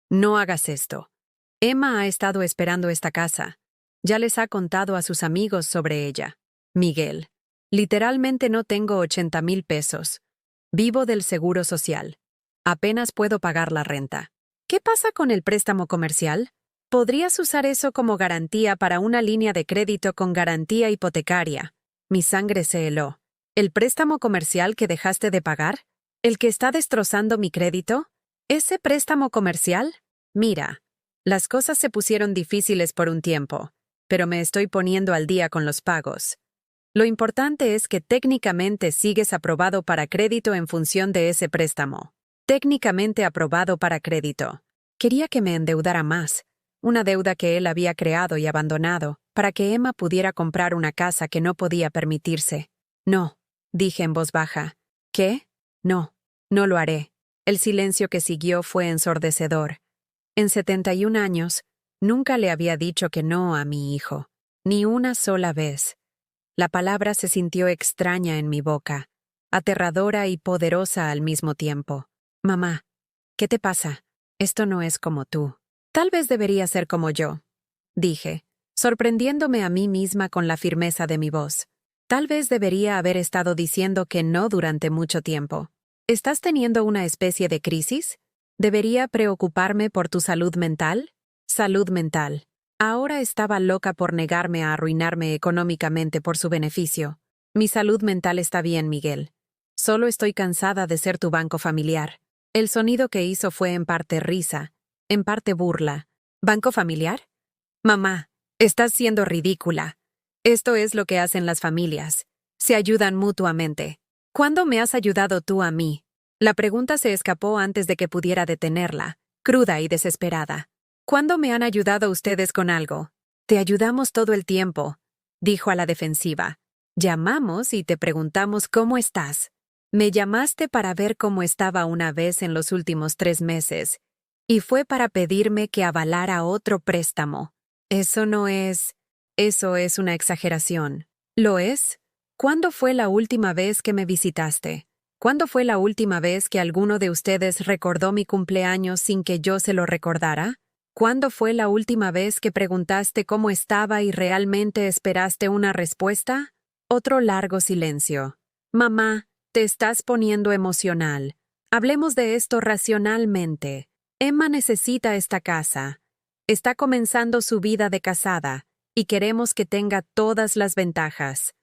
No hagas esto. Emma ha estado esperando esta casa. Ya les ha contado a sus amigos sobre ella. Miguel, literalmente no tengo 80,000 pesos. Vivo del seguro social. Apenas puedo pagar la renta. ¿Qué pasa con el préstamo comercial? Podrías usar eso como garantía para una línea de crédito con garantía hipotecaria». Mi sangre se heló. ¿El préstamo comercial que dejaste de pagar? ¿El que está destrozando mi crédito? ¿Ese préstamo comercial? Mira, las cosas se pusieron difíciles por un tiempo, pero me estoy poniendo al día con los pagos. Lo importante es que técnicamente sigues aprobado para crédito en función de ese préstamo. Técnicamente aprobado para crédito. Quería que me endeudara más, una deuda que él había creado y abandonado, para que Emma pudiera comprar una casa que no podía permitirse. No, dije en voz baja. ¿Qué? No, no lo haré. El silencio que siguió fue ensordecedor. En 71 años, nunca le había dicho que no a mi hijo, ni una sola vez. La palabra se sintió extraña en mi boca, aterradora y poderosa al mismo tiempo. «Mamá, ¿qué te pasa? Esto no es como tú. Tal vez debería ser como yo», dije, sorprendiéndome a mí misma con la firmeza de mi voz. Tal vez debería haber estado diciendo que no durante mucho tiempo. ¿Estás teniendo una especie de crisis? ¿Debería preocuparme por tu salud mental? Salud mental. Ahora estaba loca por negarme a arruinarme económicamente por su beneficio. Mi salud mental está bien, Miguel. Solo estoy cansada de ser tu banco familiar. El sonido que hizo fue en parte risa, en parte burla. ¿Banco familiar? Mamá, estás siendo ridícula. Esto es lo que hacen las familias. Se ayudan mutuamente. ¿Cuándo me has ayudado tú a mí? La pregunta se escapó antes de que pudiera detenerla, cruda y desesperada. ¿Cuándo me han ayudado ustedes con algo? Te ayudamos todo el tiempo, dijo a la defensiva. Llamamos y te preguntamos cómo estás. Me llamaste para ver cómo estaba una vez en los últimos 3 meses, y fue para pedirme que avalara otro préstamo. Eso es una exageración. ¿Lo es? ¿Cuándo fue la última vez que me visitaste? ¿Cuándo fue la última vez que alguno de ustedes recordó mi cumpleaños sin que yo se lo recordara? ¿Cuándo fue la última vez que preguntaste cómo estaba y realmente esperaste una respuesta? Otro largo silencio. Mamá, te estás poniendo emocional. Hablemos de esto racionalmente. Emma necesita esta casa. Está comenzando su vida de casada, y queremos que tenga todas las ventajas.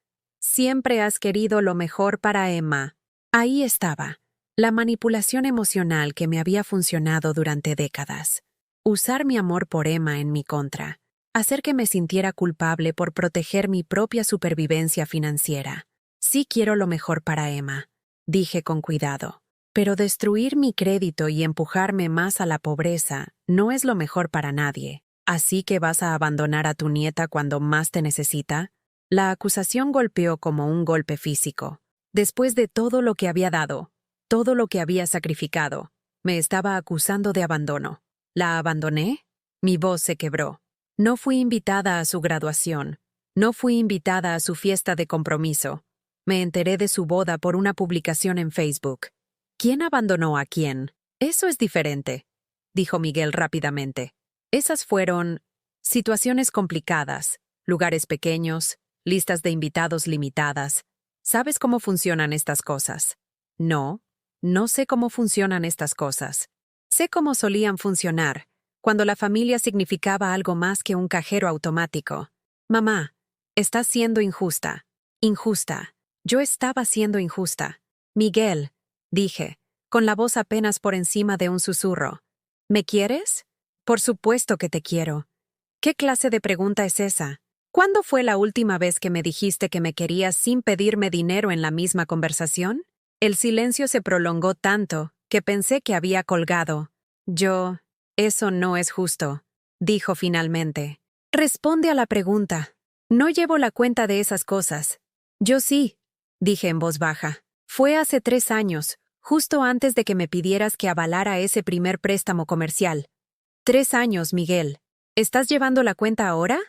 Siempre has querido lo mejor para Emma. Ahí estaba, la manipulación emocional que me había funcionado durante décadas. Usar mi amor por Emma en mi contra. Hacer que me sintiera culpable por proteger mi propia supervivencia financiera. Sí quiero lo mejor para Emma, dije con cuidado. Pero destruir mi crédito y empujarme más a la pobreza no es lo mejor para nadie. ¿Así que vas a abandonar a tu nieta cuando más te necesita? La acusación golpeó como un golpe físico. Después de todo lo que había dado, todo lo que había sacrificado, me estaba acusando de abandono. ¿La abandoné? Mi voz se quebró. No fui invitada a su graduación. No fui invitada a su fiesta de compromiso. Me enteré de su boda por una publicación en Facebook. ¿Quién abandonó a quién? Eso es diferente, dijo Miguel rápidamente. Esas fueron situaciones complicadas, lugares pequeños, listas de invitados limitadas. ¿Sabes cómo funcionan estas cosas? No, no sé cómo funcionan estas cosas. Sé cómo solían funcionar, cuando la familia significaba algo más que un cajero automático. Mamá, estás siendo injusta. Injusta. Yo estaba siendo injusta. Miguel, dije, con la voz apenas por encima de un susurro. ¿Me quieres? Por supuesto que te quiero. ¿Qué clase de pregunta es esa? ¿Cuándo fue la última vez que me dijiste que me querías sin pedirme dinero en la misma conversación? El silencio se prolongó tanto que pensé que había colgado. Eso no es justo, dijo finalmente. Responde a la pregunta. No llevo la cuenta de esas cosas. Yo sí, dije en voz baja. Fue hace 3 años, justo antes de que me pidieras que avalara ese primer préstamo comercial. 3 años, Miguel. ¿Estás llevando la cuenta ahora?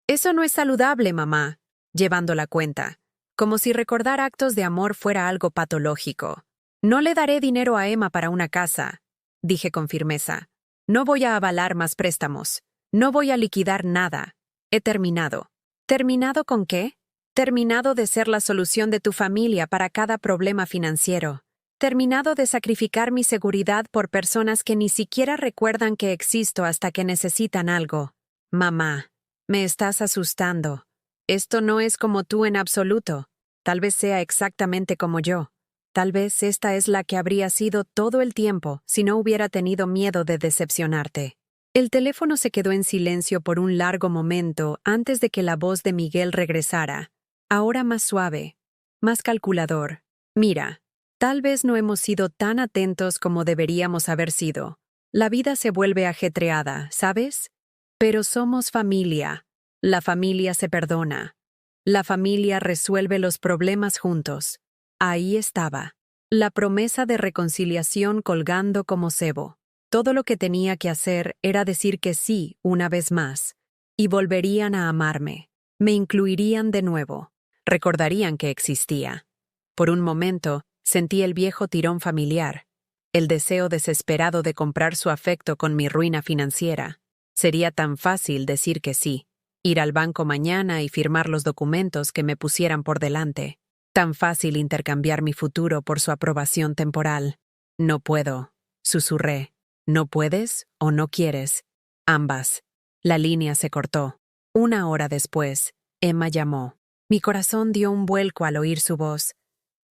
Eso no es saludable, mamá. Llevando la cuenta. Como si recordar actos de amor fuera algo patológico. No le daré dinero a Emma para una casa, dije con firmeza. No voy a avalar más préstamos. No voy a liquidar nada. He terminado. ¿Terminado con qué? Terminado de ser la solución de tu familia para cada problema financiero. Terminado de sacrificar mi seguridad por personas que ni siquiera recuerdan que existo hasta que necesitan algo. Mamá, me estás asustando. Esto no es como tú en absoluto. Tal vez sea exactamente como yo. Tal vez esta es la que habría sido todo el tiempo si no hubiera tenido miedo de decepcionarte. El teléfono se quedó en silencio por un largo momento antes de que la voz de Miguel regresara. Ahora más suave, más calculador. Mira, tal vez no hemos sido tan atentos como deberíamos haber sido. La vida se vuelve ajetreada, ¿sabes? Pero somos familia. La familia se perdona. La familia resuelve los problemas juntos. Ahí estaba. La promesa de reconciliación colgando como cebo. Todo lo que tenía que hacer era decir que sí una vez más. Y volverían a amarme. Me incluirían de nuevo. Recordarían que existía. Por un momento, sentí el viejo tirón familiar. El deseo desesperado de comprar su afecto con mi ruina financiera. Sería tan fácil decir que sí. Ir al banco mañana y firmar los documentos que me pusieran por delante. Tan fácil intercambiar mi futuro por su aprobación temporal. No puedo, susurré. ¿No puedes o no quieres? Ambas. La línea se cortó. 1 hora después, Emma llamó. Mi corazón dio un vuelco al oír su voz.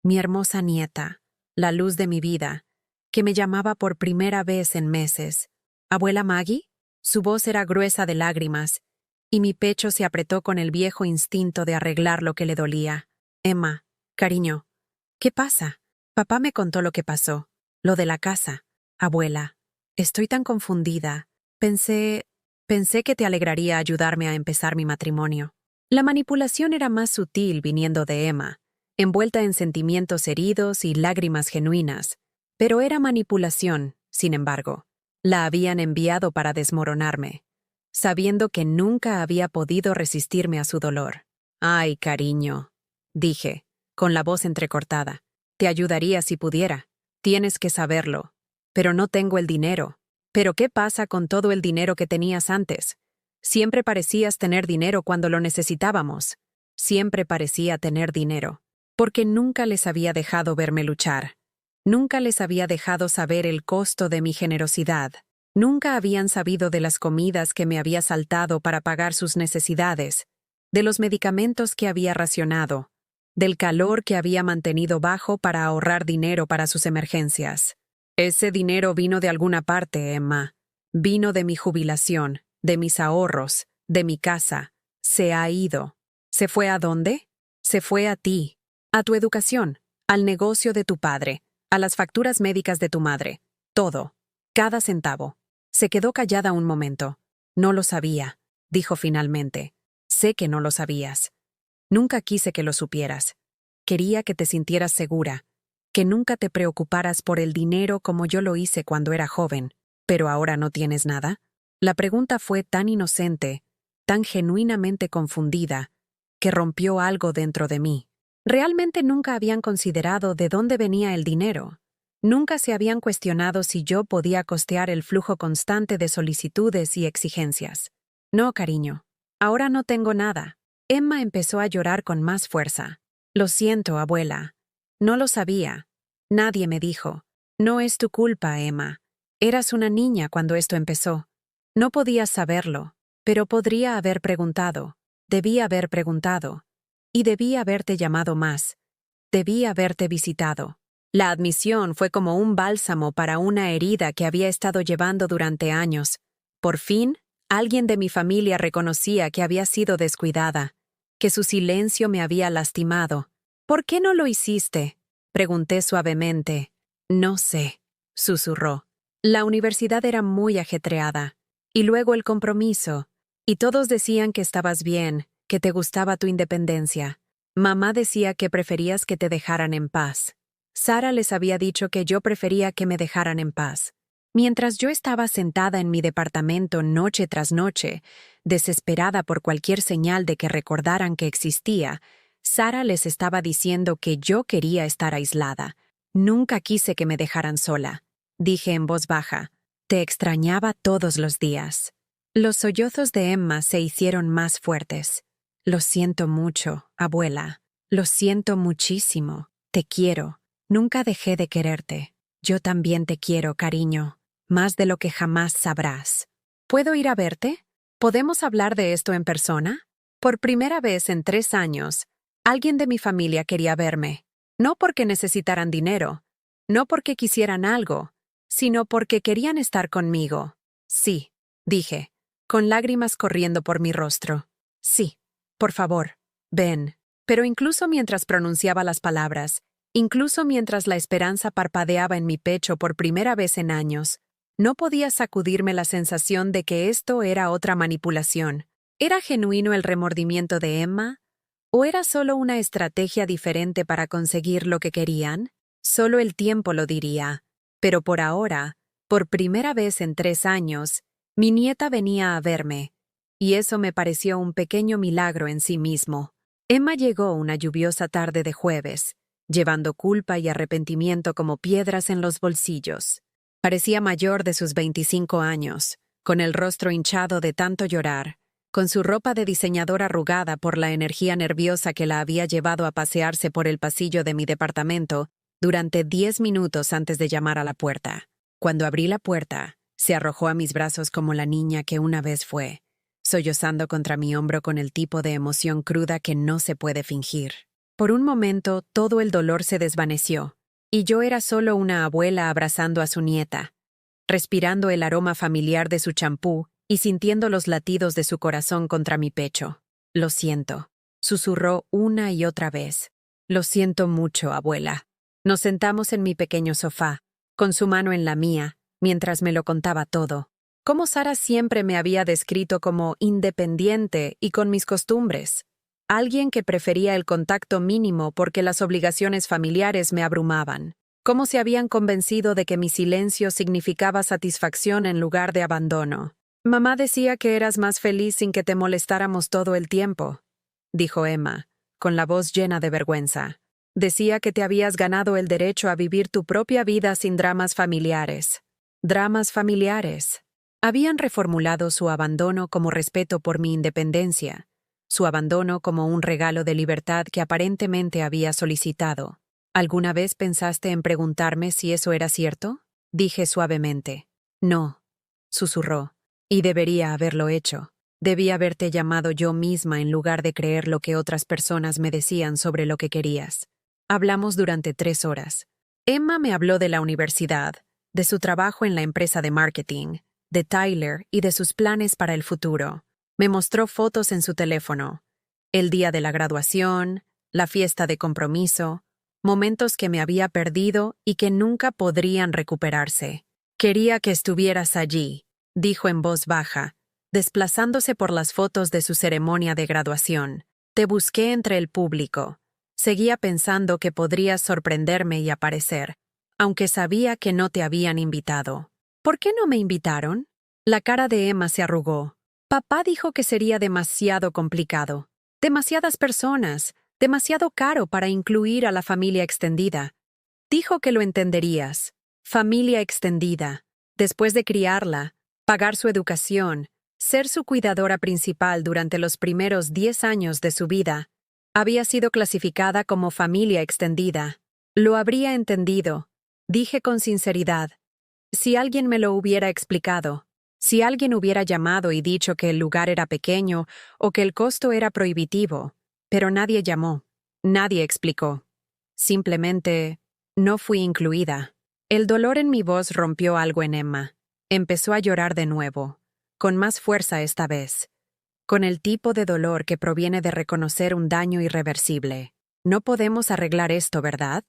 Mi hermosa nieta, la luz de mi vida, que me llamaba por primera vez en meses. ¿Abuela Maggie? Su voz era gruesa de lágrimas, y mi pecho se apretó con el viejo instinto de arreglar lo que le dolía. Emma, cariño, ¿qué pasa? Papá me contó lo que pasó, lo de la casa. Abuela, estoy tan confundida. Pensé que te alegraría ayudarme a empezar mi matrimonio. La manipulación era más sutil viniendo de Emma, envuelta en sentimientos heridos y lágrimas genuinas, pero era manipulación, sin embargo. La habían enviado para desmoronarme, sabiendo que nunca había podido resistirme a su dolor. Ay, cariño, dije, con la voz entrecortada. Te ayudaría si pudiera. Tienes que saberlo. Pero no tengo el dinero. ¿Pero qué pasa con todo el dinero que tenías antes? Siempre parecías tener dinero cuando lo necesitábamos. Siempre parecía tener dinero. Porque nunca les había dejado verme luchar. Nunca les había dejado saber el costo de mi generosidad. Nunca habían sabido de las comidas que me había saltado para pagar sus necesidades, de los medicamentos que había racionado, del calor que había mantenido bajo para ahorrar dinero para sus emergencias. Ese dinero vino de alguna parte, Emma. Vino de mi jubilación, de mis ahorros, de mi casa. Se ha ido. ¿Se fue a dónde? Se fue a ti, a tu educación, al negocio de tu padre, a las facturas médicas de tu madre. Todo. Cada centavo. Se quedó callada un momento. No lo sabía, dijo finalmente. Sé que no lo sabías. Nunca quise que lo supieras. Quería que te sintieras segura, que nunca te preocuparas por el dinero como yo lo hice cuando era joven. ¿Pero ahora no tienes nada? La pregunta fue tan inocente, tan genuinamente confundida, que rompió algo dentro de mí. Realmente nunca habían considerado de dónde venía el dinero. Nunca se habían cuestionado si yo podía costear el flujo constante de solicitudes y exigencias. No, cariño. Ahora no tengo nada. Emma empezó a llorar con más fuerza. Lo siento, abuela. No lo sabía. Nadie me dijo. No es tu culpa, Emma. Eras una niña cuando esto empezó. No podías saberlo, pero podría haber preguntado. Debí haber preguntado. Y debí haberte llamado más. Debí haberte visitado. La admisión fue como un bálsamo para una herida que había estado llevando durante años. Por fin, alguien de mi familia reconocía que había sido descuidada, que su silencio me había lastimado. ¿Por qué no lo hiciste? Pregunté suavemente. No sé, susurró. La universidad era muy ajetreada. Y luego el compromiso. Y todos decían que estabas bien, que te gustaba tu independencia. Mamá decía que preferías que te dejaran en paz. Sara les había dicho que yo prefería que me dejaran en paz. Mientras yo estaba sentada en mi departamento noche tras noche, desesperada por cualquier señal de que recordaran que existía, Sara les estaba diciendo que yo quería estar aislada. Nunca quise que me dejaran sola. Dije en voz baja, te extrañaba todos los días. Los sollozos de Emma se hicieron más fuertes. Lo siento mucho, abuela. Lo siento muchísimo. Te quiero. Nunca dejé de quererte. Yo también te quiero, cariño. Más de lo que jamás sabrás. ¿Puedo ir a verte? ¿Podemos hablar de esto en persona? Por primera vez en 3 años, alguien de mi familia quería verme. No porque necesitaran dinero, no porque quisieran algo, sino porque querían estar conmigo. Sí, dije, con lágrimas corriendo por mi rostro. Sí, por favor, ven. Pero incluso mientras pronunciaba las palabras, incluso mientras la esperanza parpadeaba en mi pecho por primera vez en años, no podía sacudirme la sensación de que esto era otra manipulación. ¿Era genuino el remordimiento de Emma? ¿O era solo una estrategia diferente para conseguir lo que querían? Solo el tiempo lo diría. Pero por ahora, por primera vez en 3 años, mi nieta venía a verme, y eso me pareció un pequeño milagro en sí mismo. Emma llegó una lluviosa tarde de jueves, llevando culpa y arrepentimiento como piedras en los bolsillos. Parecía mayor de sus 25 años, con el rostro hinchado de tanto llorar, con su ropa de diseñador arrugada por la energía nerviosa que la había llevado a pasearse por el pasillo de mi departamento durante 10 minutos antes de llamar a la puerta. Cuando abrí la puerta, se arrojó a mis brazos como la niña que una vez fue, sollozando contra mi hombro con el tipo de emoción cruda que no se puede fingir. Por un momento, todo el dolor se desvaneció, y yo era solo una abuela abrazando a su nieta, respirando el aroma familiar de su champú y sintiendo los latidos de su corazón contra mi pecho. Lo siento, susurró una y otra vez. Lo siento mucho, abuela. Nos sentamos en mi pequeño sofá, con su mano en la mía, mientras me lo contaba todo. Cómo Sara siempre me había descrito como independiente y con mis costumbres. Alguien que prefería el contacto mínimo porque las obligaciones familiares me abrumaban. Cómo se habían convencido de que mi silencio significaba satisfacción en lugar de abandono. Mamá decía que eras más feliz sin que te molestáramos todo el tiempo, dijo Emma, con la voz llena de vergüenza. Decía que te habías ganado el derecho a vivir tu propia vida sin dramas familiares. Dramas familiares. Habían reformulado su abandono como respeto por mi independencia, su abandono como un regalo de libertad que aparentemente había solicitado. ¿Alguna vez pensaste en preguntarme si eso era cierto? Dije suavemente. No, susurró, y debería haberlo hecho. Debí haberte llamado yo misma en lugar de creer lo que otras personas me decían sobre lo que querías. Hablamos durante 3 horas. Emma me habló de la universidad, de su trabajo en la empresa de marketing, de Tyler y de sus planes para el futuro. Me mostró fotos en su teléfono, el día de la graduación, la fiesta de compromiso, momentos que me había perdido y que nunca podrían recuperarse. Quería que estuvieras allí, dijo en voz baja, desplazándose por las fotos de su ceremonia de graduación. Te busqué entre el público. Seguía pensando que podrías sorprenderme y aparecer, aunque sabía que no te habían invitado. ¿Por qué no me invitaron? La cara de Emma se arrugó. Papá dijo que sería demasiado complicado. Demasiadas personas, demasiado caro para incluir a la familia extendida. Dijo que lo entenderías. Familia extendida. Después de criarla, pagar su educación, ser su cuidadora principal durante los primeros 10 años de su vida, había sido clasificada como familia extendida. Lo habría entendido, dije con sinceridad. Si alguien me lo hubiera explicado, si alguien hubiera llamado y dicho que el lugar era pequeño o que el costo era prohibitivo, pero nadie llamó, nadie explicó. Simplemente, no fui incluida. El dolor en mi voz rompió algo en Emma. Empezó a llorar de nuevo, con más fuerza esta vez, con el tipo de dolor que proviene de reconocer un daño irreversible. No podemos arreglar esto, ¿verdad?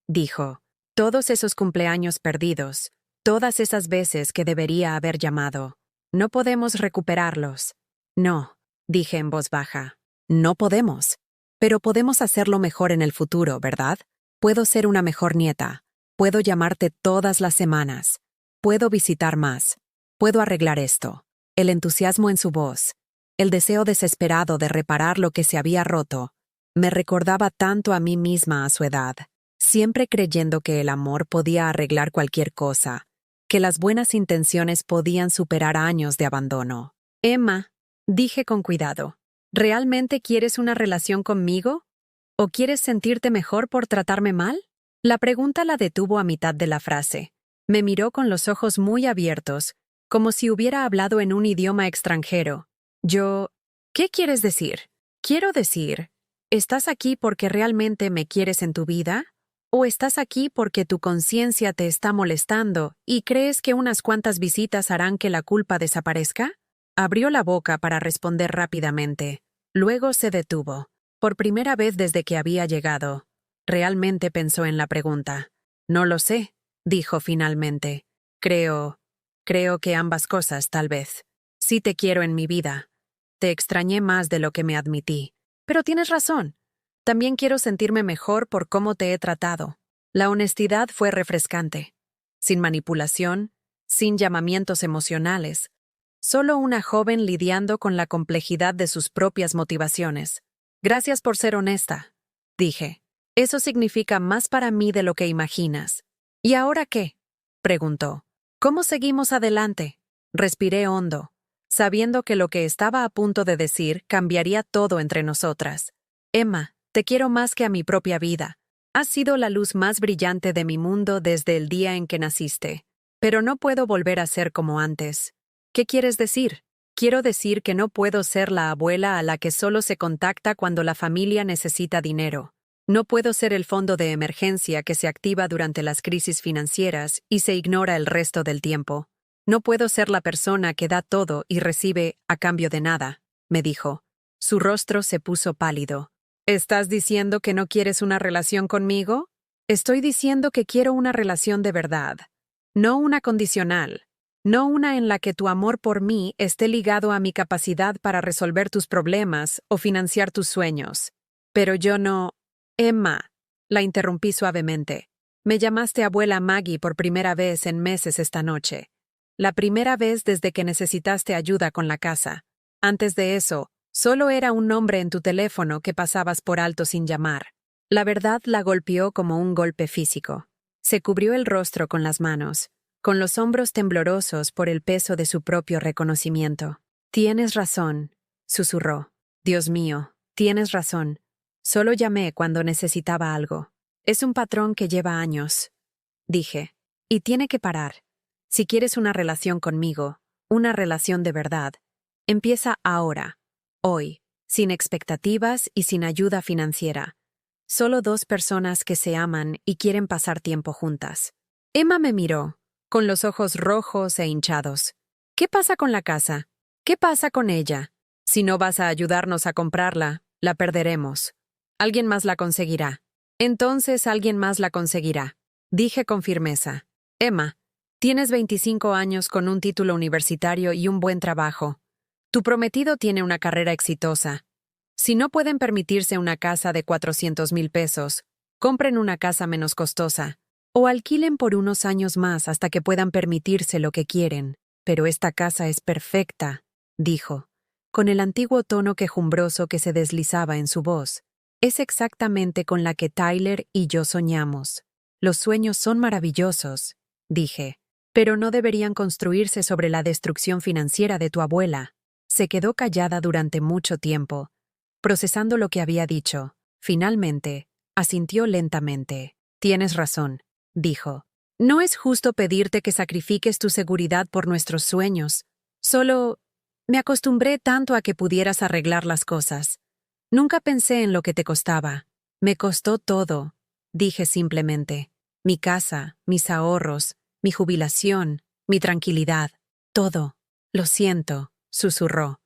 Dijo. Todos esos cumpleaños perdidos, todas esas veces que debería haber llamado. No podemos recuperarlos. No, dije en voz baja. No podemos. Pero podemos hacerlo mejor en el futuro, ¿verdad? Puedo ser una mejor nieta. Puedo llamarte todas las semanas. Puedo visitar más. Puedo arreglar esto. El entusiasmo en su voz, el deseo desesperado de reparar lo que se había roto, me recordaba tanto a mí misma a su edad, siempre creyendo que el amor podía arreglar cualquier cosa, que las buenas intenciones podían superar años de abandono. Emma, dije con cuidado, ¿realmente quieres una relación conmigo? ¿O quieres sentirte mejor por tratarme mal? La pregunta la detuvo a mitad de la frase. Me miró con los ojos muy abiertos, como si hubiera hablado en un idioma extranjero. ¿Qué quieres decir? Quiero decir, ¿estás aquí porque realmente me quieres en tu vida? ¿O estás aquí porque tu conciencia te está molestando y crees que unas cuantas visitas harán que la culpa desaparezca? Abrió la boca para responder rápidamente. Luego se detuvo. Por primera vez desde que había llegado. Realmente pensó en la pregunta. No lo sé, dijo finalmente. Creo que ambas cosas, tal vez. Sí te quiero en mi vida. Te extrañé más de lo que me admití. Pero tienes razón. También quiero sentirme mejor por cómo te he tratado. La honestidad fue refrescante. Sin manipulación, sin llamamientos emocionales. Solo una joven lidiando con la complejidad de sus propias motivaciones. Gracias por ser honesta, dije. Eso significa más para mí de lo que imaginas. ¿Y ahora qué? Preguntó. ¿Cómo seguimos adelante? Respiré hondo, sabiendo que lo que estaba a punto de decir cambiaría todo entre nosotras. Emma, te quiero más que a mi propia vida. Has sido la luz más brillante de mi mundo desde el día en que naciste. Pero no puedo volver a ser como antes. ¿Qué quieres decir? Quiero decir que no puedo ser la abuela a la que solo se contacta cuando la familia necesita dinero. No puedo ser el fondo de emergencia que se activa durante las crisis financieras y se ignora el resto del tiempo. No puedo ser la persona que da todo y recibe a cambio de nada, me dijo. Su rostro se puso pálido. ¿Estás diciendo que no quieres una relación conmigo? Estoy diciendo que quiero una relación de verdad, no una condicional, no una en la que tu amor por mí esté ligado a mi capacidad para resolver tus problemas o financiar tus sueños. Pero yo no... Emma, la interrumpí suavemente. Me llamaste abuela Maggie por primera vez en meses esta noche. La primera vez desde que necesitaste ayuda con la casa. Antes de eso, solo era un nombre en tu teléfono que pasabas por alto sin llamar. La verdad la golpeó como un golpe físico. Se cubrió el rostro con las manos, con los hombros temblorosos por el peso de su propio reconocimiento. Tienes razón, susurró. Dios mío, tienes razón. Solo llamé cuando necesitaba algo. Es un patrón que lleva años, dije, y tiene que parar. Si quieres una relación conmigo, una relación de verdad, Empieza ahora, hoy, sin expectativas y sin ayuda financiera. Solo dos personas que se aman y quieren pasar tiempo juntas. Emma me miró, con los ojos rojos e hinchados. ¿Qué pasa con la casa? ¿Qué pasa con ella? Si no vas a ayudarnos a comprarla, la perderemos. Alguien más la conseguirá. Entonces alguien más la conseguirá. Dije con firmeza. Emma, tienes 25 años con un título universitario y un buen trabajo. Tu prometido tiene una carrera exitosa. Si no pueden permitirse una casa de 400,000 pesos, compren una casa menos costosa. O alquilen por unos años más hasta que puedan permitirse lo que quieren. Pero esta casa es perfecta, dijo, con el antiguo tono quejumbroso que se deslizaba en su voz. Es exactamente con la que Tyler y yo soñamos. Los sueños son maravillosos, dije, pero no deberían construirse sobre la destrucción financiera de tu abuela. Se quedó callada durante mucho tiempo, procesando lo que había dicho. Finalmente, asintió lentamente. Tienes razón, dijo. No es justo pedirte que sacrifiques tu seguridad por nuestros sueños. Solo me acostumbré tanto a que pudieras arreglar las cosas. Nunca pensé en lo que te costaba. Me costó todo, dije simplemente. Mi casa, mis ahorros, mi jubilación, mi tranquilidad. Todo. Lo siento, susurró.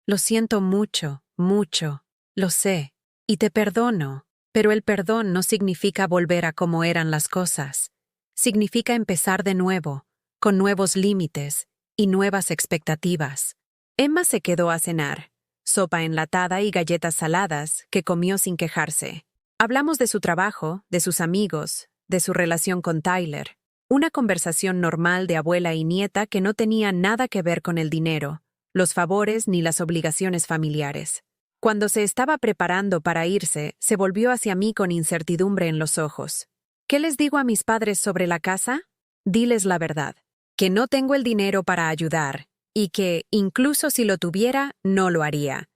Lo siento mucho, mucho. Lo sé. Y te perdono. Pero el perdón no significa volver a como eran las cosas. Significa empezar de nuevo, con nuevos límites y nuevas expectativas. Emma se quedó a cenar, sopa enlatada y galletas saladas que comió sin quejarse. Hablamos de su trabajo, de sus amigos, de su relación con Tyler. Una conversación normal de abuela y nieta que no tenía nada que ver con el dinero, los favores ni las obligaciones familiares. Cuando se estaba preparando para irse, se volvió hacia mí con incertidumbre en los ojos. ¿Qué les digo a mis padres sobre la casa? Diles la verdad, que no tengo el dinero para ayudar y que, incluso si lo tuviera, no lo haría.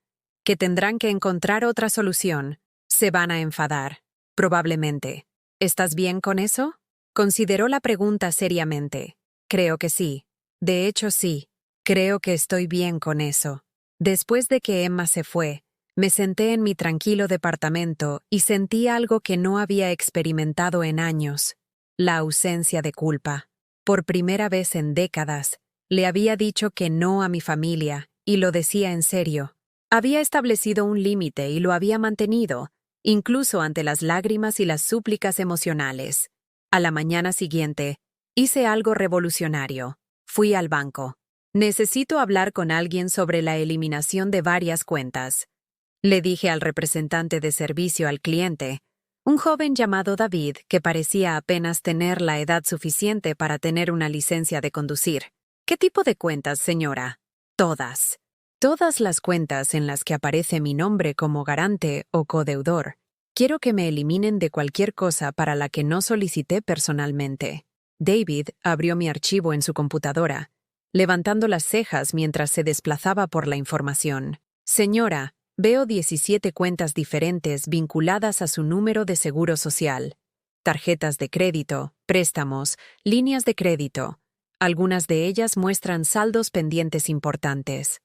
Que tendrán que encontrar otra solución. Se van a enfadar, probablemente. ¿Estás bien con eso? Consideró la pregunta seriamente. Creo que sí. De hecho, sí. Creo que estoy bien con eso. Después de que Emma se fue, me senté en mi tranquilo departamento y sentí algo que no había experimentado en años, la ausencia de culpa. Por primera vez en décadas, le había dicho que no a mi familia, y lo decía en serio. Había establecido un límite y lo había mantenido, incluso ante las lágrimas y las súplicas emocionales. A la mañana siguiente, hice algo revolucionario. Fui al banco. Necesito hablar con alguien sobre la eliminación de varias cuentas. Le dije al representante de servicio al cliente, un joven llamado David que parecía apenas tener la edad suficiente para tener una licencia de conducir. ¿Qué tipo de cuentas, señora? Todas. Todas las cuentas en las que aparece mi nombre como garante o codeudor. Quiero que me eliminen de cualquier cosa para la que no solicité personalmente. David abrió mi archivo en su computadora, levantando las cejas mientras se desplazaba por la información. Señora, veo 17 cuentas diferentes vinculadas a su número de seguro social. Tarjetas de crédito, préstamos, líneas de crédito. Algunas de ellas muestran saldos pendientes importantes.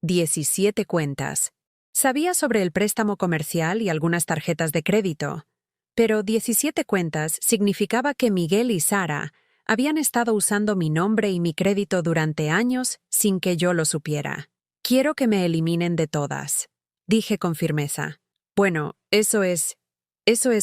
17 cuentas. Sabía sobre el préstamo comercial y algunas tarjetas de crédito, pero 17 cuentas significaba que Miguel y Sara habían estado usando mi nombre y mi crédito durante años sin que yo lo supiera. Quiero que me eliminen de todas, dije con firmeza. Bueno, eso es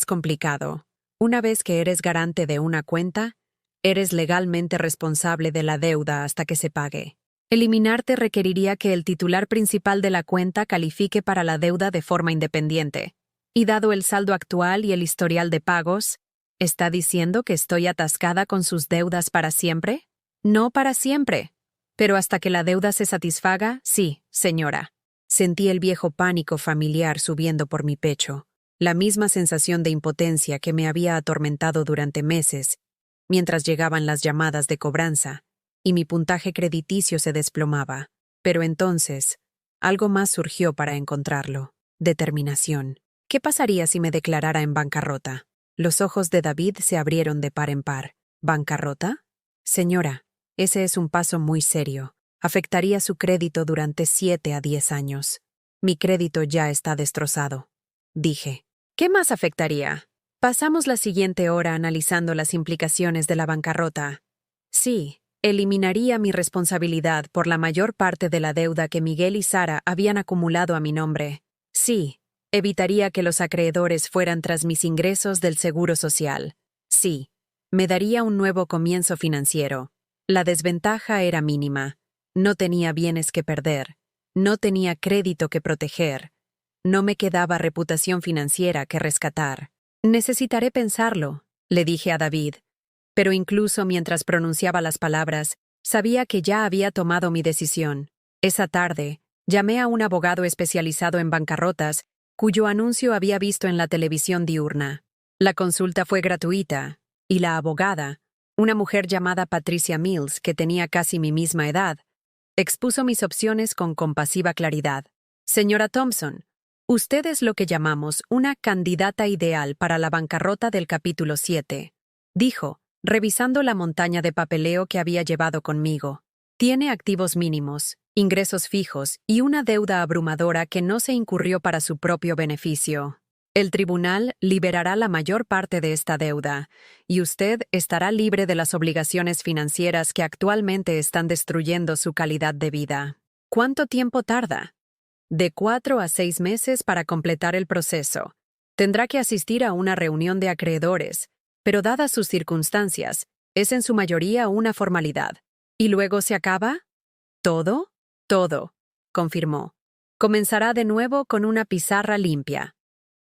complicado. Una vez que eres garante de una cuenta, eres legalmente responsable de la deuda hasta que se pague. Eliminarte requeriría que el titular principal de la cuenta califique para la deuda de forma independiente. Y dado el saldo actual y el historial de pagos, ¿está diciendo que estoy atascada con sus deudas para siempre? No para siempre. Pero hasta que la deuda se satisfaga, sí, señora. Sentí el viejo pánico familiar subiendo por mi pecho, la misma sensación de impotencia que me había atormentado durante meses, mientras llegaban las llamadas de cobranza, y mi puntaje crediticio se desplomaba. Pero entonces, algo más surgió para encontrarlo. Determinación. ¿Qué pasaría si me declarara en bancarrota? Los ojos de David se abrieron de par en par. ¿Bancarrota? Señora, ese es un paso muy serio. Afectaría su crédito durante 7 a 10 años. Mi crédito ya está destrozado. Dije. ¿Qué más afectaría? Pasamos la siguiente hora analizando las implicaciones de la bancarrota. Sí, eliminaría mi responsabilidad por la mayor parte de la deuda que Miguel y Sara habían acumulado a mi nombre. Sí, evitaría que los acreedores fueran tras mis ingresos del Seguro Social. Sí, me daría un nuevo comienzo financiero. La desventaja era mínima. No tenía bienes que perder. No tenía crédito que proteger. No me quedaba reputación financiera que rescatar. Necesitaré pensarlo, le dije a David. Pero incluso mientras pronunciaba las palabras, sabía que ya había tomado mi decisión. Esa tarde, llamé a un abogado especializado en bancarrotas, cuyo anuncio había visto en la televisión diurna. La consulta fue gratuita, y la abogada, una mujer llamada Patricia Mills, que tenía casi mi misma edad, expuso mis opciones con compasiva claridad. Señora Thompson, usted es lo que llamamos una candidata ideal para la bancarrota del capítulo 7, dijo, revisando la montaña de papeleo que había llevado conmigo. Tiene activos mínimos, ingresos fijos y una deuda abrumadora que no se incurrió para su propio beneficio. El tribunal liberará la mayor parte de esta deuda, y usted estará libre de las obligaciones financieras que actualmente están destruyendo su calidad de vida. ¿Cuánto tiempo tarda? De 4 a 6 meses para completar el proceso. Tendrá que asistir a una reunión de acreedores, pero dadas sus circunstancias, es en su mayoría una formalidad. ¿Y luego se acaba? ¿Todo? Todo, confirmó. Comenzará de nuevo con una pizarra limpia.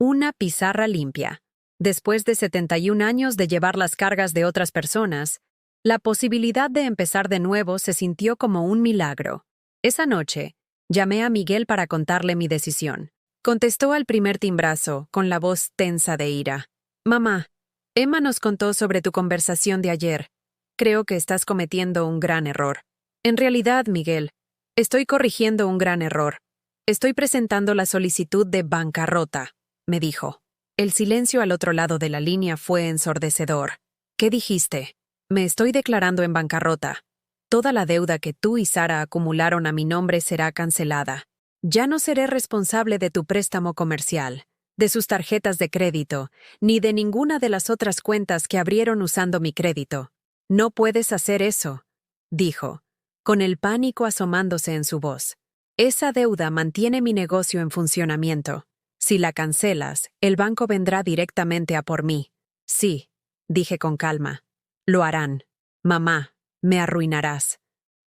Una pizarra limpia. Después de 71 años de llevar las cargas de otras personas, la posibilidad de empezar de nuevo se sintió como un milagro. Esa noche, llamé a Miguel para contarle mi decisión. Contestó al primer timbrazo, con la voz tensa de ira. Mamá, Emma nos contó sobre tu conversación de ayer. Creo que estás cometiendo un gran error. En realidad, Miguel, estoy corrigiendo un gran error. Estoy presentando la solicitud de bancarrota, me dijo. El silencio al otro lado de la línea fue ensordecedor. ¿Qué dijiste? Me estoy declarando en bancarrota. Toda la deuda que tú y Sara acumularon a mi nombre será cancelada. Ya no seré responsable de tu préstamo comercial, de sus tarjetas de crédito, ni de ninguna de las otras cuentas que abrieron usando mi crédito. No puedes hacer eso, dijo, con el pánico asomándose en su voz. Esa deuda mantiene mi negocio en funcionamiento. Si la cancelas, el banco vendrá directamente a por mí. Sí, dije con calma. Lo harán. Mamá, me arruinarás.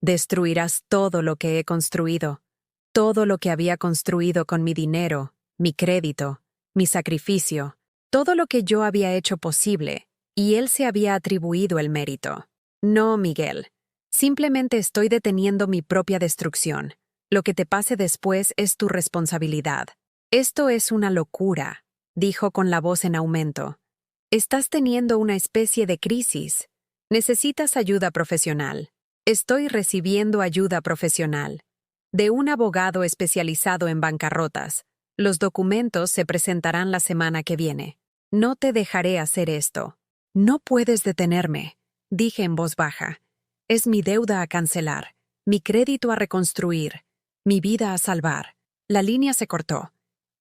Destruirás todo lo que he construido. Todo lo que había construido con mi dinero, mi crédito, mi sacrificio. Todo lo que yo había hecho posible, y él se había atribuido el mérito. No, Miguel. Simplemente estoy deteniendo mi propia destrucción. Lo que te pase después es tu responsabilidad. Esto es una locura, dijo con la voz en aumento. Estás teniendo una especie de crisis. Necesitas ayuda profesional. Estoy recibiendo ayuda profesional. De un abogado especializado en bancarrotas. Los documentos se presentarán la semana que viene. No te dejaré hacer esto. No puedes detenerme, dije en voz baja. Es mi deuda a cancelar, mi crédito a reconstruir, mi vida a salvar. La línea se cortó.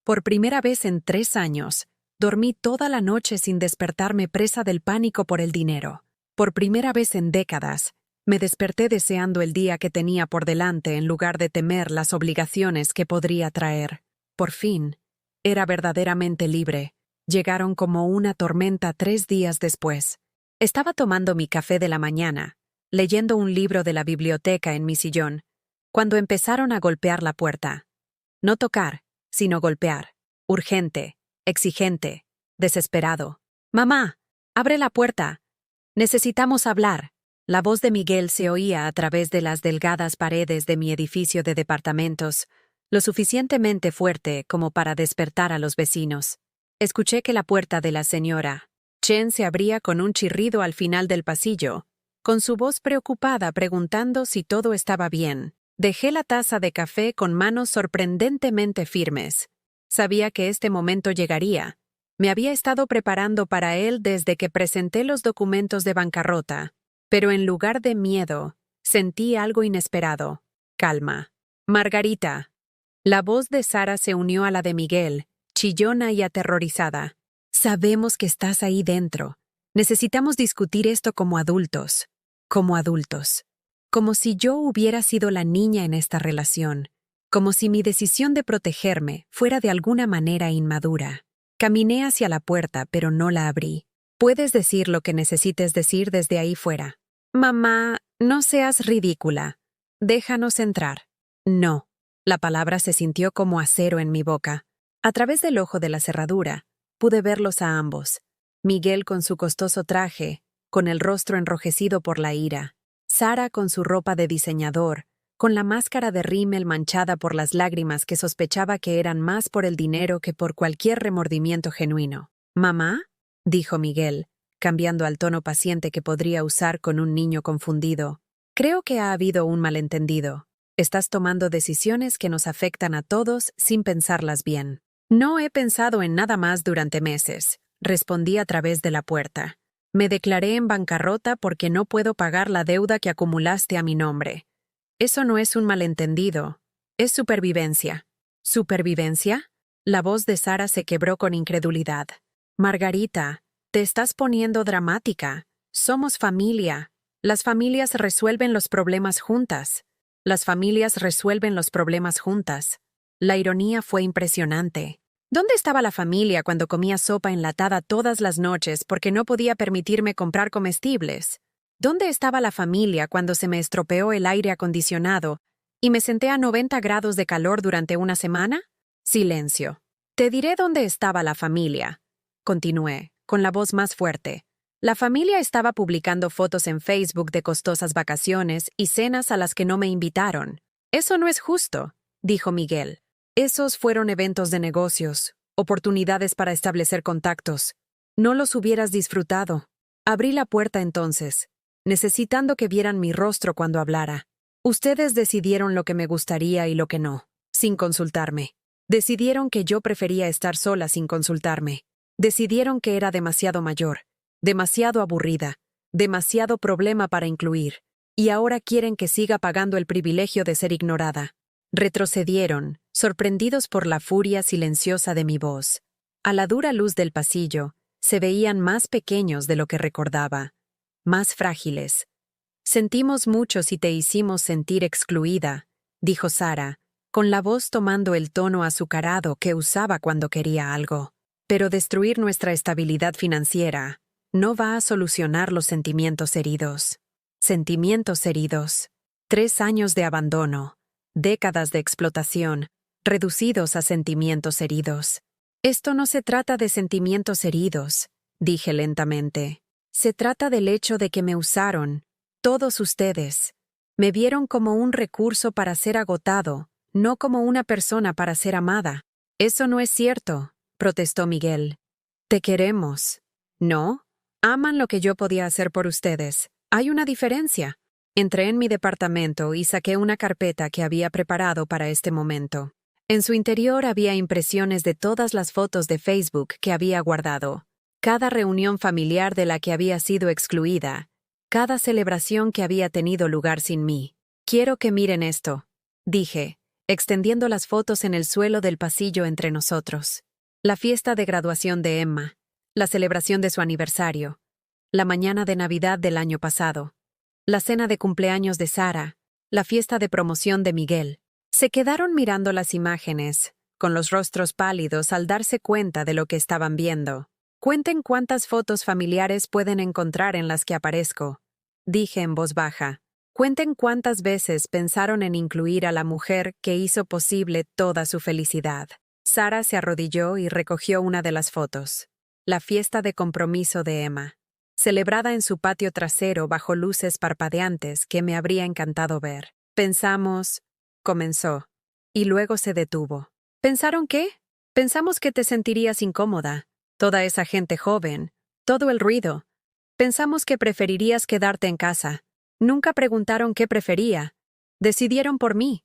Por primera vez en 3 años, dormí toda la noche sin despertarme presa del pánico por el dinero. Por primera vez en décadas, me desperté deseando el día que tenía por delante en lugar de temer las obligaciones que podría traer. Por fin, era verdaderamente libre. Llegaron como una tormenta 3 días después. Estaba tomando mi café de la mañana, leyendo un libro de la biblioteca en mi sillón, cuando empezaron a golpear la puerta. No tocar, sino golpear. Urgente, exigente, desesperado. «Mamá, abre la puerta. Necesitamos hablar». La voz de Miguel se oía a través de las delgadas paredes de mi edificio de departamentos, lo suficientemente fuerte como para despertar a los vecinos. Escuché que la puerta de la señora Chen se abría con un chirrido al final del pasillo, con su voz preocupada preguntando si todo estaba bien. Dejé la taza de café con manos sorprendentemente firmes. Sabía que este momento llegaría. Me había estado preparando para él desde que presenté los documentos de bancarrota, pero en lugar de miedo, sentí algo inesperado. Calma. Margarita. La voz de Sara se unió a la de Miguel, chillona y aterrorizada. Sabemos que estás ahí dentro. Necesitamos discutir esto como adultos. Como adultos. Como si yo hubiera sido la niña en esta relación. Como si mi decisión de protegerme fuera de alguna manera inmadura. Caminé hacia la puerta, pero no la abrí. Puedes decir lo que necesites decir desde ahí fuera. Mamá, no seas ridícula. Déjanos entrar. No. La palabra se sintió como acero en mi boca. A través del ojo de la cerradura, pude verlos a ambos. Miguel con su costoso traje, con el rostro enrojecido por la ira. Sara con su ropa de diseñador, con la máscara de rímel manchada por las lágrimas que sospechaba que eran más por el dinero que por cualquier remordimiento genuino. ¿Mamá?, dijo Miguel, cambiando al tono paciente que podría usar con un niño confundido. Creo que ha habido un malentendido. Estás tomando decisiones que nos afectan a todos sin pensarlas bien. No he pensado en nada más durante meses, respondí a través de la puerta. Me declaré en bancarrota porque no puedo pagar la deuda que acumulaste a mi nombre. Eso no es un malentendido, es supervivencia. ¿Supervivencia? La voz de Sara se quebró con incredulidad. Margarita, te estás poniendo dramática. Somos familia. Las familias resuelven los problemas juntas. Las familias resuelven los problemas juntas. La ironía fue impresionante. ¿Dónde estaba la familia cuando comía sopa enlatada todas las noches porque no podía permitirme comprar comestibles? ¿Dónde estaba la familia cuando se me estropeó el aire acondicionado y me senté a 90 grados de calor durante una semana? Silencio. Te diré dónde estaba la familia. Continué, con la voz más fuerte. La familia estaba publicando fotos en Facebook de costosas vacaciones y cenas a las que no me invitaron. Eso no es justo, dijo Miguel. Esos fueron eventos de negocios, oportunidades para establecer contactos. No los hubieras disfrutado. Abrí la puerta entonces, necesitando que vieran mi rostro cuando hablara. Ustedes decidieron lo que me gustaría y lo que no, sin consultarme. Decidieron que yo prefería estar sola sin consultarme. Decidieron que era demasiado mayor, demasiado aburrida, demasiado problema para incluir, y ahora quieren que siga pagando el privilegio de ser ignorada. Retrocedieron, sorprendidos por la furia silenciosa de mi voz. A la dura luz del pasillo, se veían más pequeños de lo que recordaba, más frágiles. Sentimos mucho si te hicimos sentir excluida, dijo Sara, con la voz tomando el tono azucarado que usaba cuando quería algo. Pero destruir nuestra estabilidad financiera no va a solucionar los sentimientos heridos. Sentimientos heridos. 3 años de abandono. Décadas de explotación, reducidos a sentimientos heridos. Esto no se trata de sentimientos heridos, dije lentamente. Se trata del hecho de que me usaron, todos ustedes. Me vieron como un recurso para ser agotado, no como una persona para ser amada. Eso no es cierto, protestó Miguel. Te queremos. ¿No? Aman lo que yo podía hacer por ustedes. Hay una diferencia. Entré en mi departamento y saqué una carpeta que había preparado para este momento. En su interior había impresiones de todas las fotos de Facebook que había guardado, cada reunión familiar de la que había sido excluida, cada celebración que había tenido lugar sin mí. Quiero que miren esto, dije, extendiendo las fotos en el suelo del pasillo entre nosotros. La fiesta de graduación de Emma, la celebración de su aniversario, la mañana de Navidad del año pasado, la cena de cumpleaños de Sara, la fiesta de promoción de Miguel. Se quedaron mirando las imágenes, con los rostros pálidos al darse cuenta de lo que estaban viendo. Cuenten cuántas fotos familiares pueden encontrar en las que aparezco, dije en voz baja. Cuenten cuántas veces pensaron en incluir a la mujer que hizo posible toda su felicidad. Sara se arrodilló y recogió una de las fotos. La fiesta de compromiso de Emma, celebrada en su patio trasero bajo luces parpadeantes que me habría encantado ver. Pensamos, comenzó, y luego se detuvo. ¿Pensaron qué? Pensamos que te sentirías incómoda, toda esa gente joven, todo el ruido. Pensamos que preferirías quedarte en casa. Nunca preguntaron qué prefería. Decidieron por mí.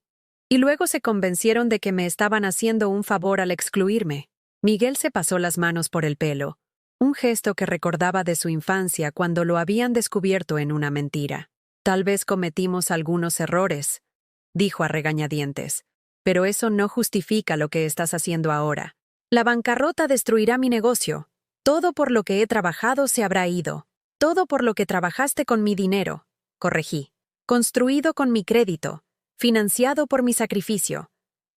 Y luego se convencieron de que me estaban haciendo un favor al excluirme. Miguel se pasó las manos por el pelo, un gesto que recordaba de su infancia cuando lo habían descubierto en una mentira. Tal vez cometimos algunos errores. dijo a regañadientes. Pero eso no justifica lo que estás haciendo ahora. La bancarrota destruirá mi negocio. Todo por lo que he trabajado se habrá ido. Todo por lo que trabajaste con mi dinero, corregí. Construido con mi crédito, financiado por mi sacrificio.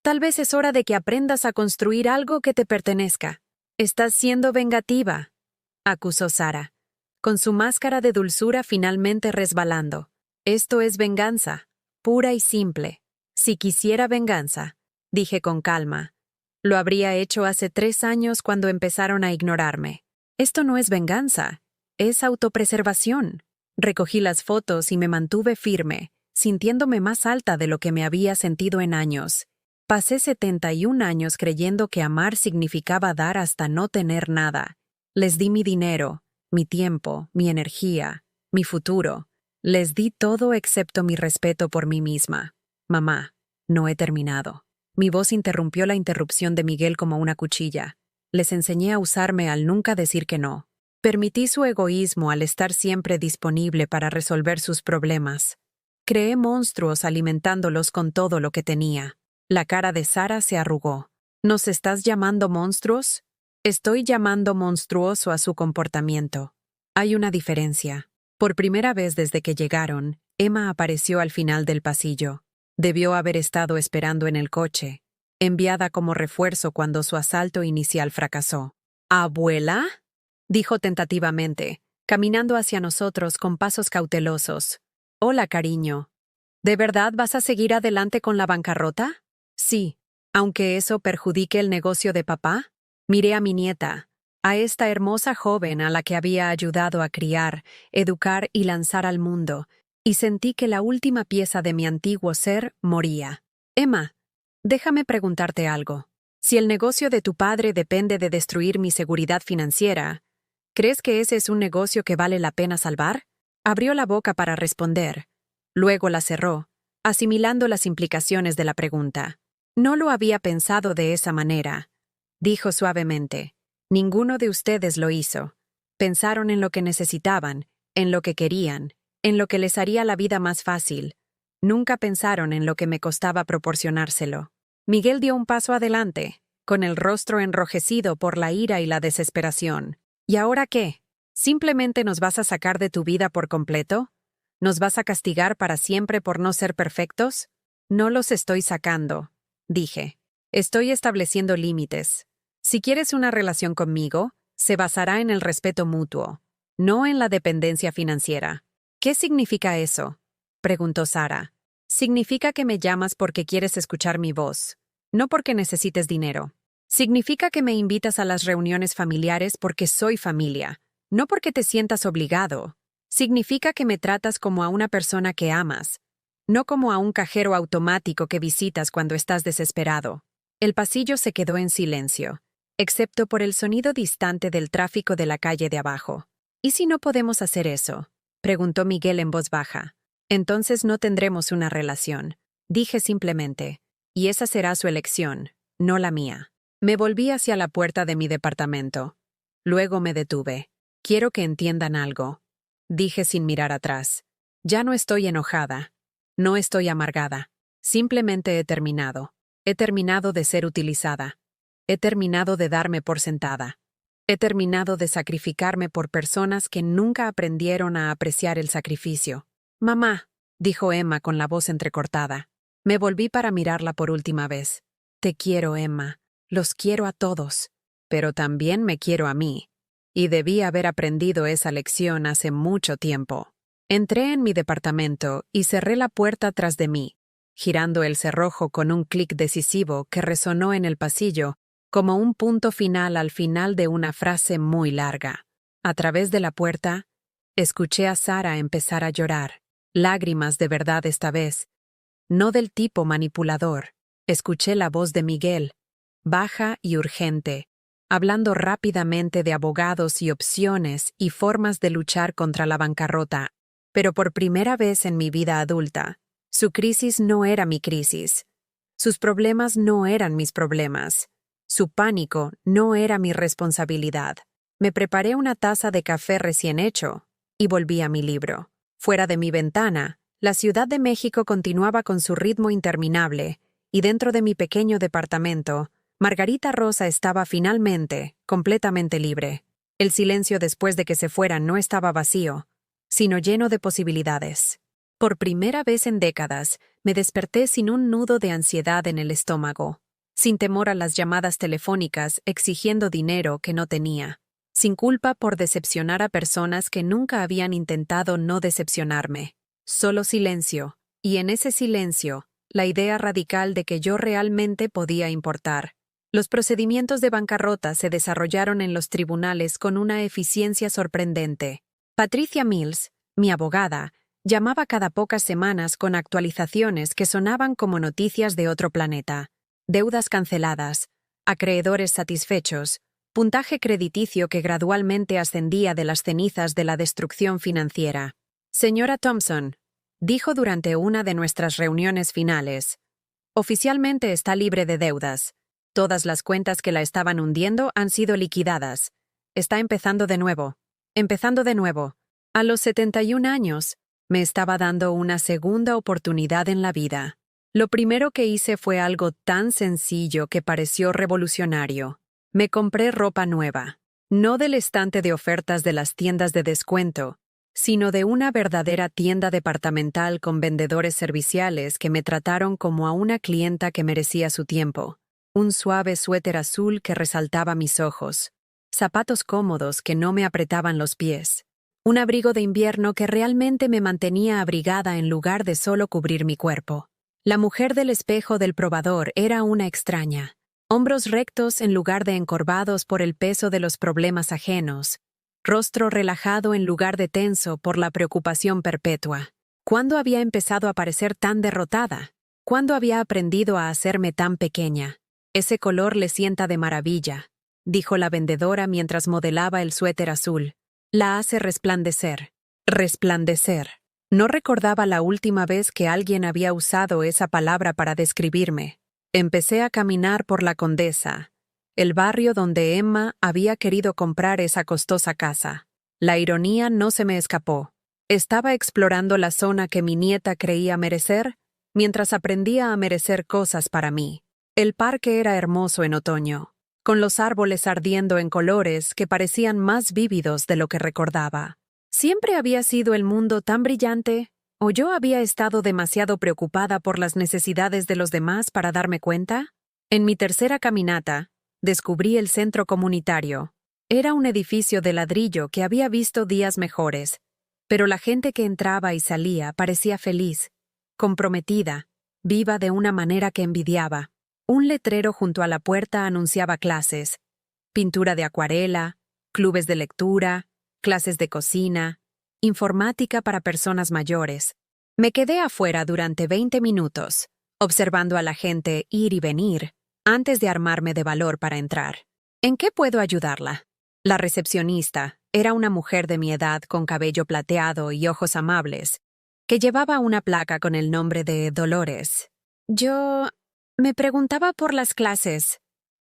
Tal vez es hora de que aprendas a construir algo que te pertenezca. Estás siendo vengativa, acusó Sara, con su máscara de dulzura finalmente resbalando. Esto es venganza, pura y simple. Si quisiera venganza, dije con calma, lo habría hecho hace 3 años cuando empezaron a ignorarme. Esto no es venganza, es autopreservación. Recogí las fotos y me mantuve firme, sintiéndome más alta de lo que me había sentido en años. Pasé 71 años creyendo que amar significaba dar hasta no tener nada. Les di mi dinero, mi tiempo, mi energía, mi futuro. Les di todo excepto mi respeto por mí misma. Mamá, no he terminado. Mi voz interrumpió la interrupción de Miguel como una cuchilla. Les enseñé a usarme al nunca decir que no. Permití su egoísmo al estar siempre disponible para resolver sus problemas. Creé monstruos alimentándolos con todo lo que tenía. La cara de Sara se arrugó. ¿Nos estás llamando monstruos? Estoy llamando monstruoso a su comportamiento. Hay una diferencia. Por primera vez desde que llegaron, Emma apareció al final del pasillo. Debió haber estado esperando en el coche, enviada como refuerzo cuando su asalto inicial fracasó. ¿Abuela?, dijo tentativamente, caminando hacia nosotros con pasos cautelosos. Hola, cariño. ¿De verdad vas a seguir adelante con la bancarrota? Sí, aunque eso perjudique el negocio de papá. Miré a mi nieta, a esta hermosa joven a la que había ayudado a criar, educar y lanzar al mundo, y sentí que la última pieza de mi antiguo ser moría. Emma, déjame preguntarte algo. Si el negocio de tu padre depende de destruir mi seguridad financiera, ¿crees que ese es un negocio que vale la pena salvar? Abrió la boca para responder. Luego la cerró, asimilando las implicaciones de la pregunta. No lo había pensado de esa manera, dijo suavemente. Ninguno de ustedes lo hizo. Pensaron en lo que necesitaban, en lo que querían, en lo que les haría la vida más fácil. Nunca pensaron en lo que me costaba proporcionárselo. Miguel dio un paso adelante, con el rostro enrojecido por la ira y la desesperación. ¿Y ahora qué? ¿Simplemente nos vas a sacar de tu vida por completo? ¿Nos vas a castigar para siempre por no ser perfectos? No los estoy sacando, dije. Estoy estableciendo límites. Si quieres una relación conmigo, se basará en el respeto mutuo, no en la dependencia financiera. ¿Qué significa eso?, preguntó Sara. Significa que me llamas porque quieres escuchar mi voz, no porque necesites dinero. Significa que me invitas a las reuniones familiares porque soy familia, no porque te sientas obligado. Significa que me tratas como a una persona que amas, no como a un cajero automático que visitas cuando estás desesperado. El pasillo se quedó en silencio, excepto por el sonido distante del tráfico de la calle de abajo. ¿Y si no podemos hacer eso?, preguntó Miguel en voz baja. Entonces no tendremos una relación, dije simplemente, y esa será su elección, no la mía. Me volví hacia la puerta de mi departamento. Luego me detuve. Quiero que entiendan algo, dije sin mirar atrás. Ya no estoy enojada. No estoy amargada. Simplemente he terminado. He terminado de ser utilizada. He terminado de darme por sentada. He terminado de sacrificarme por personas que nunca aprendieron a apreciar el sacrificio. Mamá, dijo Emma con la voz entrecortada. Me volví para mirarla por última vez. Te quiero, Emma. Los quiero a todos. Pero también me quiero a mí. Y debí haber aprendido esa lección hace mucho tiempo. Entré en mi departamento y cerré la puerta tras de mí, girando el cerrojo con un clic decisivo que resonó en el pasillo como un punto final al final de una frase muy larga. A través de la puerta, escuché a Sara empezar a llorar. Lágrimas de verdad esta vez, no del tipo manipulador. Escuché la voz de Miguel, baja y urgente, hablando rápidamente de abogados y opciones y formas de luchar contra la bancarrota. Pero por primera vez en mi vida adulta, su crisis no era mi crisis. Sus problemas no eran mis problemas. Su pánico no era mi responsabilidad. Me preparé una taza de café recién hecho y volví a mi libro. Fuera de mi ventana, La Ciudad de México continuaba con su ritmo interminable, y dentro de mi pequeño departamento, Margarita Rosa estaba finalmente, completamente libre. El silencio después de que se fueran no estaba vacío, sino lleno de posibilidades. Por primera vez en décadas, me desperté sin un nudo de ansiedad en el estómago, sin temor a las llamadas telefónicas exigiendo dinero que no tenía, sin culpa por decepcionar a personas que nunca habían intentado no decepcionarme. Solo silencio, y en ese silencio, la idea radical de que yo realmente podía importar. Los procedimientos de bancarrota se desarrollaron en los tribunales con una eficiencia sorprendente. Patricia Mills, mi abogada, llamaba cada pocas semanas con actualizaciones que sonaban como noticias de otro planeta. Deudas canceladas, acreedores satisfechos, puntaje crediticio que gradualmente ascendía de las cenizas de la destrucción financiera. Señora Thompson, dijo durante una de nuestras reuniones finales, oficialmente está libre de deudas. Todas las cuentas que la estaban hundiendo han sido liquidadas. Está empezando de nuevo. Empezando de nuevo. A los 71 años, me estaba dando una segunda oportunidad en la vida. Lo primero que hice fue algo tan sencillo que pareció revolucionario. Me compré ropa nueva. No del estante de ofertas de las tiendas de descuento, sino de una verdadera tienda departamental con vendedores serviciales que me trataron como a una clienta que merecía su tiempo. Un suave suéter azul que resaltaba mis ojos. Zapatos cómodos que no me apretaban los pies. Un abrigo de invierno que realmente me mantenía abrigada en lugar de solo cubrir mi cuerpo. La mujer del espejo del probador era una extraña. Hombros rectos en lugar de encorvados por el peso de los problemas ajenos. Rostro relajado en lugar de tenso por la preocupación perpetua. ¿Cuándo había empezado a parecer tan derrotada? ¿Cuándo había aprendido a hacerme tan pequeña? Ese color le sienta de maravilla, dijo la vendedora mientras modelaba el suéter azul. La hace resplandecer. Resplandecer. No recordaba la última vez que alguien había usado esa palabra para describirme. Empecé a caminar por la Condesa, el barrio donde Emma había querido comprar esa costosa casa. La ironía no se me escapó. Estaba explorando la zona que mi nieta creía merecer, mientras aprendía a merecer cosas para mí. El parque era hermoso en otoño, con los árboles ardiendo en colores que parecían más vívidos de lo que recordaba. ¿Siempre había sido el mundo tan brillante, o yo había estado demasiado preocupada por las necesidades de los demás para darme cuenta? En mi tercera caminata, descubrí el centro comunitario. Era un edificio de ladrillo que había visto días mejores, pero la gente que entraba y salía parecía feliz, comprometida, viva de una manera que envidiaba. Un letrero junto a la puerta anunciaba clases, pintura de acuarela, clubes de lectura, clases de cocina, informática para personas mayores. Me quedé afuera durante 20 minutos, observando a la gente ir y venir, antes de armarme de valor para entrar. ¿En qué puedo ayudarla? La recepcionista era una mujer de mi edad con cabello plateado y ojos amables, que llevaba una placa con el nombre de Dolores. Yo me preguntaba por las clases,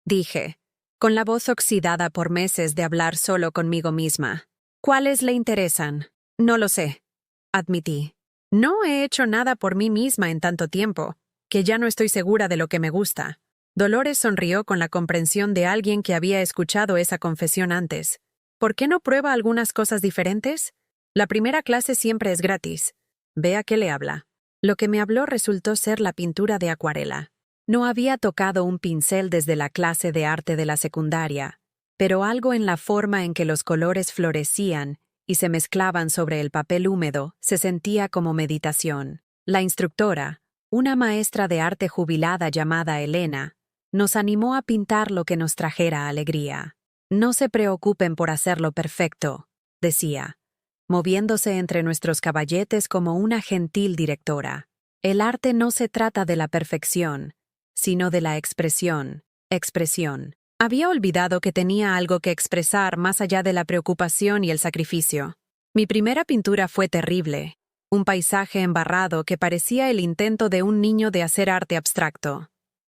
dije, con la voz oxidada por meses de hablar solo conmigo misma. ¿Cuáles le interesan? No lo sé, admití. No he hecho nada por mí misma en tanto tiempo, que ya no estoy segura de lo que me gusta. Dolores sonrió con la comprensión de alguien que había escuchado esa confesión antes. ¿Por qué no prueba algunas cosas diferentes? La primera clase siempre es gratis. Ve a qué le habla. Lo que me habló resultó ser la pintura de acuarela. No había tocado un pincel desde la clase de arte de la secundaria, pero algo en la forma en que los colores florecían y se mezclaban sobre el papel húmedo se sentía como meditación. La instructora, una maestra de arte jubilada llamada Elena, nos animó a pintar lo que nos trajera alegría. No se preocupen por hacerlo perfecto, decía, moviéndose entre nuestros caballetes como una gentil directora. El arte no se trata de la perfección, sino de la expresión. Había olvidado que tenía algo que expresar más allá de la preocupación y el sacrificio. Mi primera pintura fue terrible, un paisaje embarrado que parecía el intento de un niño de hacer arte abstracto.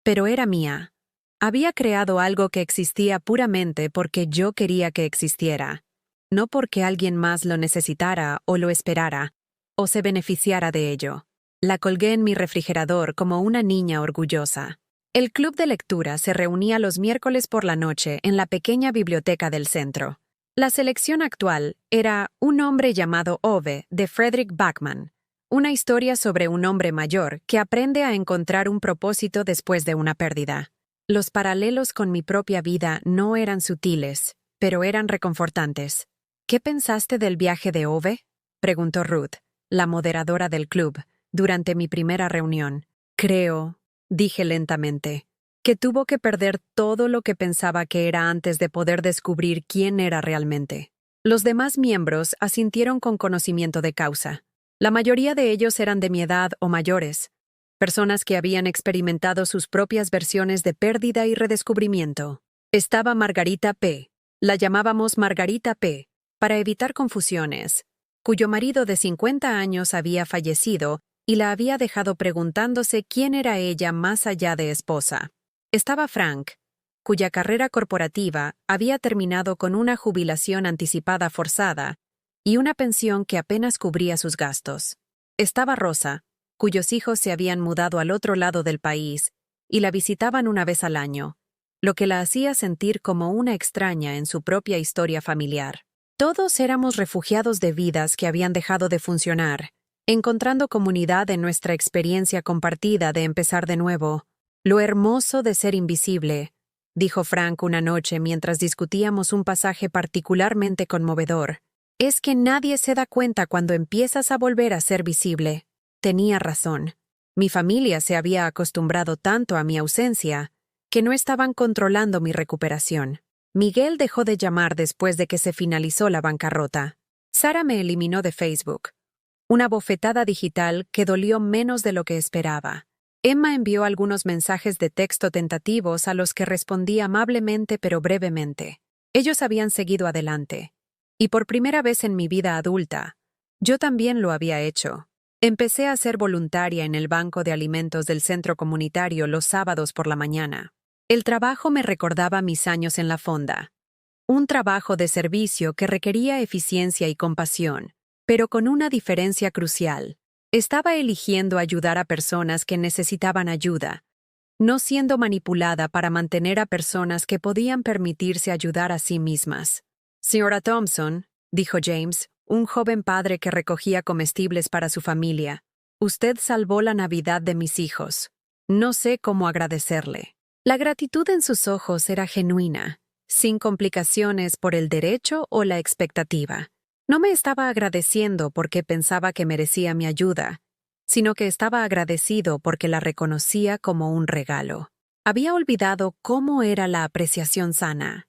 Pero era mía. Había creado algo que existía puramente porque yo quería que existiera, no porque alguien más lo necesitara o lo esperara, o se beneficiara de ello. La colgué en mi refrigerador como una niña orgullosa. El club de lectura se reunía los miércoles por la noche en la pequeña biblioteca del centro. La selección actual era Un hombre llamado Ove, de Frederick Backman, una historia sobre un hombre mayor que aprende a encontrar un propósito después de una pérdida. Los paralelos con mi propia vida no eran sutiles, pero eran reconfortantes. ¿Qué pensaste del viaje de Ove?, preguntó Ruth, la moderadora del club, durante mi primera reunión. Creo, dije lentamente, que tuvo que perder todo lo que pensaba que era antes de poder descubrir quién era realmente. Los demás miembros asintieron con conocimiento de causa. La mayoría de ellos eran de mi edad o mayores, personas que habían experimentado sus propias versiones de pérdida y redescubrimiento. Estaba Margarita P., la llamábamos Margarita P., para evitar confusiones, cuyo marido de 50 años había fallecido y la había dejado preguntándose quién era ella más allá de esposa. Estaba Frank, cuya carrera corporativa había terminado con una jubilación anticipada forzada y una pensión que apenas cubría sus gastos. Estaba Rosa, cuyos hijos se habían mudado al otro lado del país y la visitaban una vez al año, lo que la hacía sentir como una extraña en su propia historia familiar. Todos éramos refugiados de vidas que habían dejado de funcionar, encontrando comunidad en nuestra experiencia compartida de empezar de nuevo. Lo hermoso de ser invisible, dijo Frank una noche mientras discutíamos un pasaje particularmente conmovedor, es que nadie se da cuenta cuando empiezas a volver a ser visible. Tenía razón. Mi familia se había acostumbrado tanto a mi ausencia que no estaban controlando mi recuperación. Miguel dejó de llamar después de que se finalizó la bancarrota. Sara me eliminó de Facebook. Una bofetada digital que dolió menos de lo que esperaba. Emma envió algunos mensajes de texto tentativos a los que respondí amablemente pero brevemente. Ellos habían seguido adelante. Y por primera vez en mi vida adulta, yo también lo había hecho. Empecé a ser voluntaria en el banco de alimentos del centro comunitario los sábados por la mañana. El trabajo me recordaba mis años en la fonda. Un trabajo de servicio que requería eficiencia y compasión, pero con una diferencia crucial. Estaba eligiendo ayudar a personas que necesitaban ayuda, no siendo manipulada para mantener a personas que podían permitirse ayudar a sí mismas. Señora Thompson, dijo James, un joven padre que recogía comestibles para su familia, usted salvó la Navidad de mis hijos. No sé cómo agradecerle. La gratitud en sus ojos era genuina, sin complicaciones por el derecho o la expectativa. No me estaba agradeciendo porque pensaba que merecía mi ayuda, sino que estaba agradecido porque la reconocía como un regalo. Había olvidado cómo era la apreciación sana.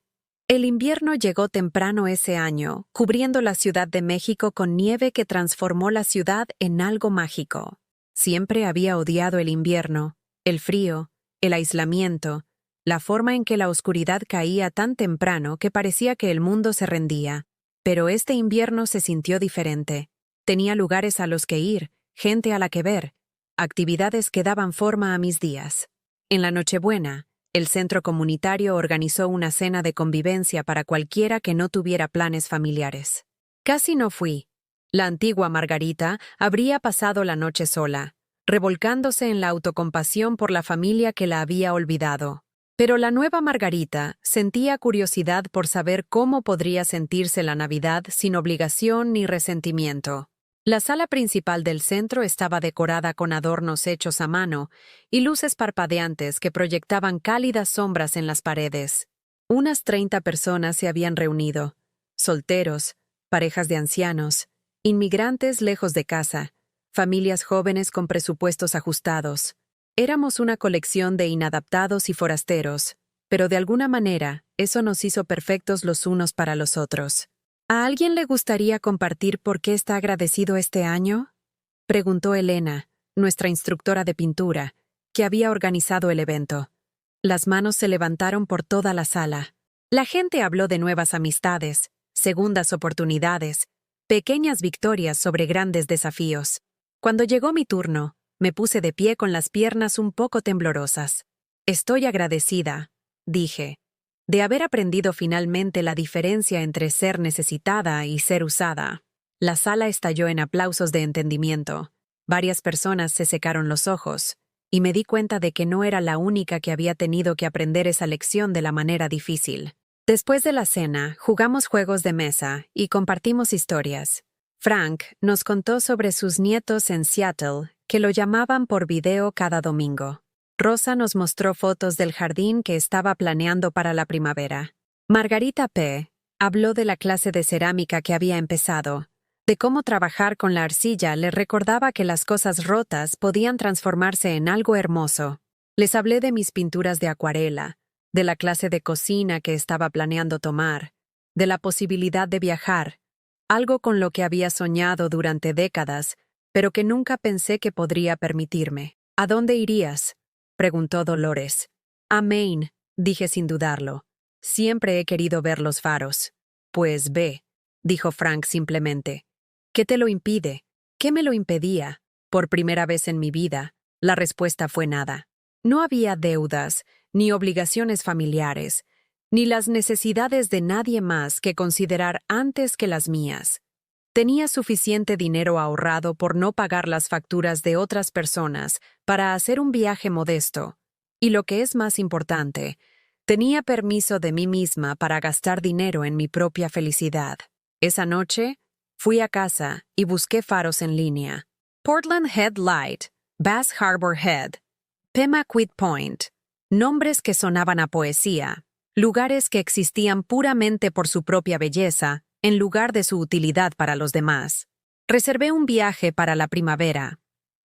El invierno llegó temprano ese año, cubriendo la Ciudad de México con nieve que transformó la ciudad en algo mágico. Siempre había odiado el invierno, el frío, el aislamiento, la forma en que la oscuridad caía tan temprano que parecía que el mundo se rendía. Pero este invierno se sintió diferente. Tenía lugares a los que ir, gente a la que ver, actividades que daban forma a mis días. En la Nochebuena, el centro comunitario organizó una cena de convivencia para cualquiera que no tuviera planes familiares. Casi no fui. La antigua Margarita habría pasado la noche sola, revolcándose en la autocompasión por la familia que la había olvidado. Pero la nueva Margarita sentía curiosidad por saber cómo podría sentirse la Navidad sin obligación ni resentimiento. La sala principal del centro estaba decorada con adornos hechos a mano y luces parpadeantes que proyectaban cálidas sombras en las paredes. Unas 30 personas se habían reunido: solteros, parejas de ancianos, inmigrantes lejos de casa, familias jóvenes con presupuestos ajustados. Éramos una colección de inadaptados y forasteros, pero de alguna manera eso nos hizo perfectos los unos para los otros. ¿A alguien le gustaría compartir por qué está agradecido este año?, preguntó Elena, nuestra instructora de pintura, que había organizado el evento. Las manos se levantaron por toda la sala. La gente habló de nuevas amistades, segundas oportunidades, pequeñas victorias sobre grandes desafíos. Cuando llegó mi turno, me puse de pie con las piernas un poco temblorosas. Estoy agradecida, dije, de haber aprendido finalmente la diferencia entre ser necesitada y ser usada. La sala estalló en aplausos de entendimiento. Varias personas se secaron los ojos, y me di cuenta de que no era la única que había tenido que aprender esa lección de la manera difícil. Después de la cena, jugamos juegos de mesa y compartimos historias. Frank nos contó sobre sus nietos en Seattle, que lo llamaban por video cada domingo. Rosa nos mostró fotos del jardín que estaba planeando para la primavera. Margarita P. habló de la clase de cerámica que había empezado, de cómo trabajar con la arcilla le recordaba que las cosas rotas podían transformarse en algo hermoso. Les hablé de mis pinturas de acuarela, de la clase de cocina que estaba planeando tomar, de la posibilidad de viajar, algo con lo que había soñado durante décadas, pero que nunca pensé que podría permitirme. ¿A dónde irías?, preguntó Dolores. A Maine, dije sin dudarlo. Siempre he querido ver los faros. Pues ve, dijo Frank simplemente. ¿Qué te lo impide? ¿Qué me lo impedía? Por primera vez en mi vida, la respuesta fue nada. No había deudas, ni obligaciones familiares, ni las necesidades de nadie más que considerar antes que las mías. Tenía suficiente dinero ahorrado por no pagar las facturas de otras personas para hacer un viaje modesto. Y lo que es más importante, tenía permiso de mí misma para gastar dinero en mi propia felicidad. Esa noche, fui a casa y busqué faros en línea. Portland Head Light, Bass Harbor Head, Pemaquid Point. Nombres que sonaban a poesía. Lugares que existían puramente por su propia belleza, en lugar de su utilidad para los demás. Reservé un viaje para la primavera.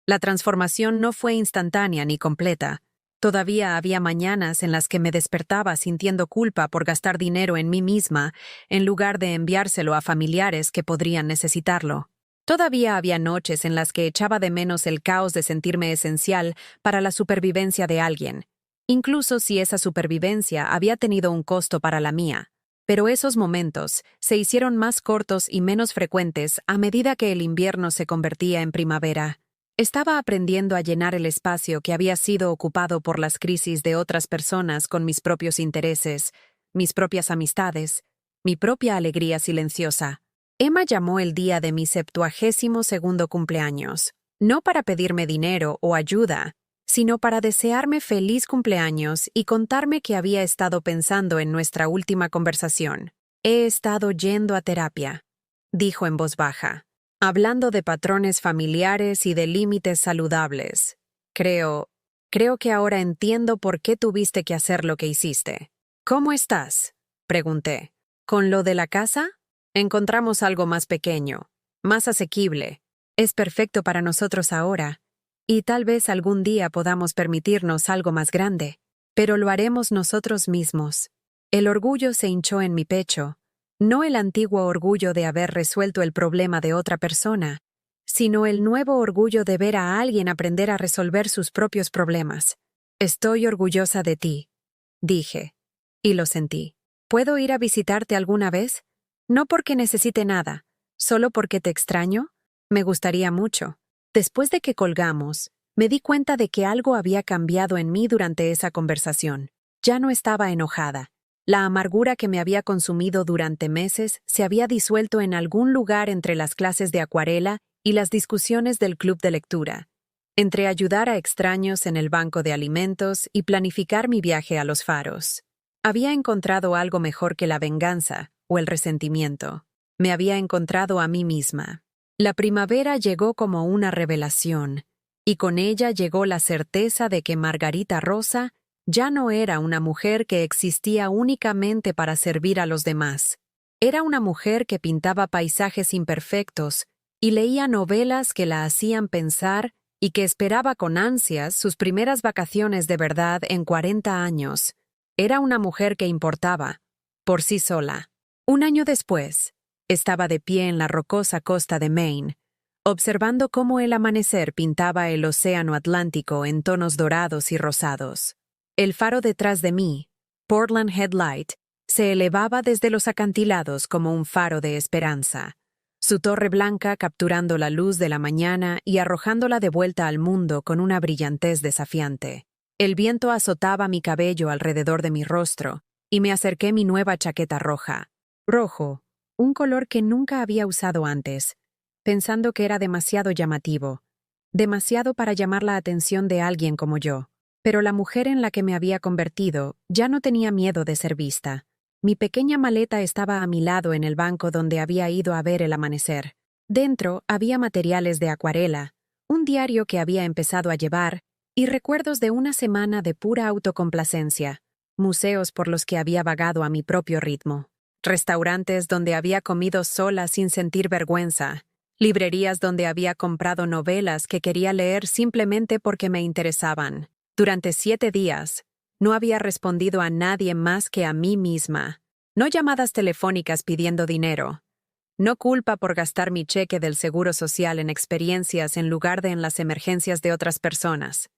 La transformación no fue instantánea ni completa. Todavía había mañanas en las que me despertaba sintiendo culpa por gastar dinero en mí misma, en lugar de enviárselo a familiares que podrían necesitarlo. Todavía había noches en las que echaba de menos el caos de sentirme esencial para la supervivencia de alguien, incluso si esa supervivencia había tenido un costo para la mía. Pero esos momentos se hicieron más cortos y menos frecuentes a medida que el invierno se convertía en primavera. Estaba aprendiendo a llenar el espacio que había sido ocupado por las crisis de otras personas con mis propios intereses, mis propias amistades, mi propia alegría silenciosa. Emma llamó el día de mi 72º cumpleaños, no para pedirme dinero o ayuda, sino para desearme feliz cumpleaños y contarme que había estado pensando en nuestra última conversación. He estado yendo a terapia, dijo en voz baja, hablando de patrones familiares y de límites saludables. Creo que ahora entiendo por qué tuviste que hacer lo que hiciste. ¿Cómo estás?, pregunté. ¿Con lo de la casa? Encontramos algo más pequeño, más asequible. Es perfecto para nosotros ahora. Y tal vez algún día podamos permitirnos algo más grande, pero lo haremos nosotros mismos. El orgullo se hinchó en mi pecho, no el antiguo orgullo de haber resuelto el problema de otra persona, sino el nuevo orgullo de ver a alguien aprender a resolver sus propios problemas. Estoy orgullosa de ti, dije, y lo sentí. ¿Puedo ir a visitarte alguna vez? No porque necesite nada, solo porque te extraño. Me gustaría mucho. Después de que colgamos, me di cuenta de que algo había cambiado en mí durante esa conversación. Ya no estaba enojada. La amargura que me había consumido durante meses se había disuelto en algún lugar entre las clases de acuarela y las discusiones del club de lectura, entre ayudar a extraños en el banco de alimentos y planificar mi viaje a los faros. Había encontrado algo mejor que la venganza o el resentimiento. Me había encontrado a mí misma. La primavera llegó como una revelación, y con ella llegó la certeza de que Margarita Rosa ya no era una mujer que existía únicamente para servir a los demás. Era una mujer que pintaba paisajes imperfectos y leía novelas que la hacían pensar y que esperaba con ansias sus primeras vacaciones de verdad en 40 años. Era una mujer que importaba, por sí sola. Un año después, estaba de pie en la rocosa costa de Maine, observando cómo el amanecer pintaba el océano Atlántico en tonos dorados y rosados. El faro detrás de mí, Portland Head Light, se elevaba desde los acantilados como un faro de esperanza, su torre blanca capturando la luz de la mañana y arrojándola de vuelta al mundo con una brillantez desafiante. El viento azotaba mi cabello alrededor de mi rostro, y me acerqué mi nueva chaqueta roja. Rojo, un color que nunca había usado antes, pensando que era demasiado llamativo, demasiado para llamar la atención de alguien como yo. Pero la mujer en la que me había convertido ya no tenía miedo de ser vista. Mi pequeña maleta estaba a mi lado en el banco donde había ido a ver el amanecer. Dentro había materiales de acuarela, un diario que había empezado a llevar y recuerdos de una semana de pura autocomplacencia, museos por los que había vagado a mi propio ritmo, restaurantes donde había comido sola sin sentir vergüenza, librerías donde había comprado novelas que quería leer simplemente porque me interesaban. Durante 7 días, no había respondido a nadie más que a mí misma. No llamadas telefónicas pidiendo dinero. No culpa por gastar mi cheque del Seguro Social en experiencias en lugar de en las emergencias de otras personas.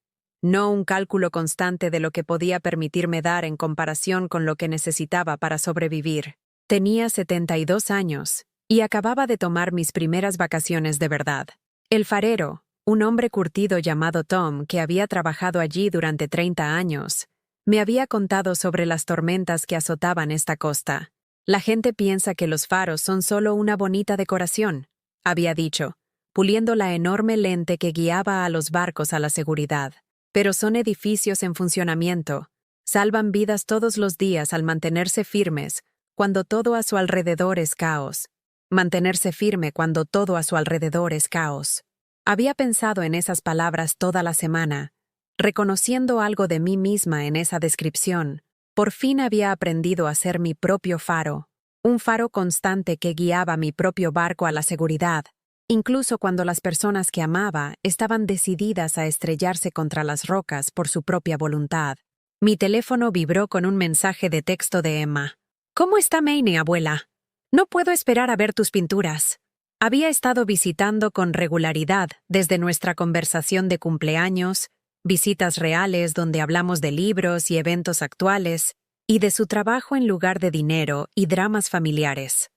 No un cálculo constante de lo que podía permitirme dar en comparación con lo que necesitaba para sobrevivir. Tenía 72 años y acababa de tomar mis primeras vacaciones de verdad. El farero, un hombre curtido llamado Tom que había trabajado allí durante 30 años, me había contado sobre las tormentas que azotaban esta costa. La gente piensa que los faros son solo una bonita decoración, había dicho, puliendo la enorme lente que guiaba a los barcos a la seguridad. Pero son edificios en funcionamiento. Salvan vidas todos los días al mantenerse firmes cuando todo a su alrededor es caos. Mantenerse firme cuando todo a su alrededor es caos. Había pensado en esas palabras toda la semana, reconociendo algo de mí misma en esa descripción. Por fin había aprendido a ser mi propio faro, un faro constante que guiaba mi propio barco a la seguridad, incluso cuando las personas que amaba estaban decididas a estrellarse contra las rocas por su propia voluntad. Mi teléfono vibró con un mensaje de texto de Emma. «¿Cómo está Maine, abuela? No puedo esperar a ver tus pinturas». Había estado visitando con regularidad desde nuestra conversación de cumpleaños, visitas reales donde hablamos de libros y eventos actuales, y de su trabajo en lugar de dinero y dramas familiares.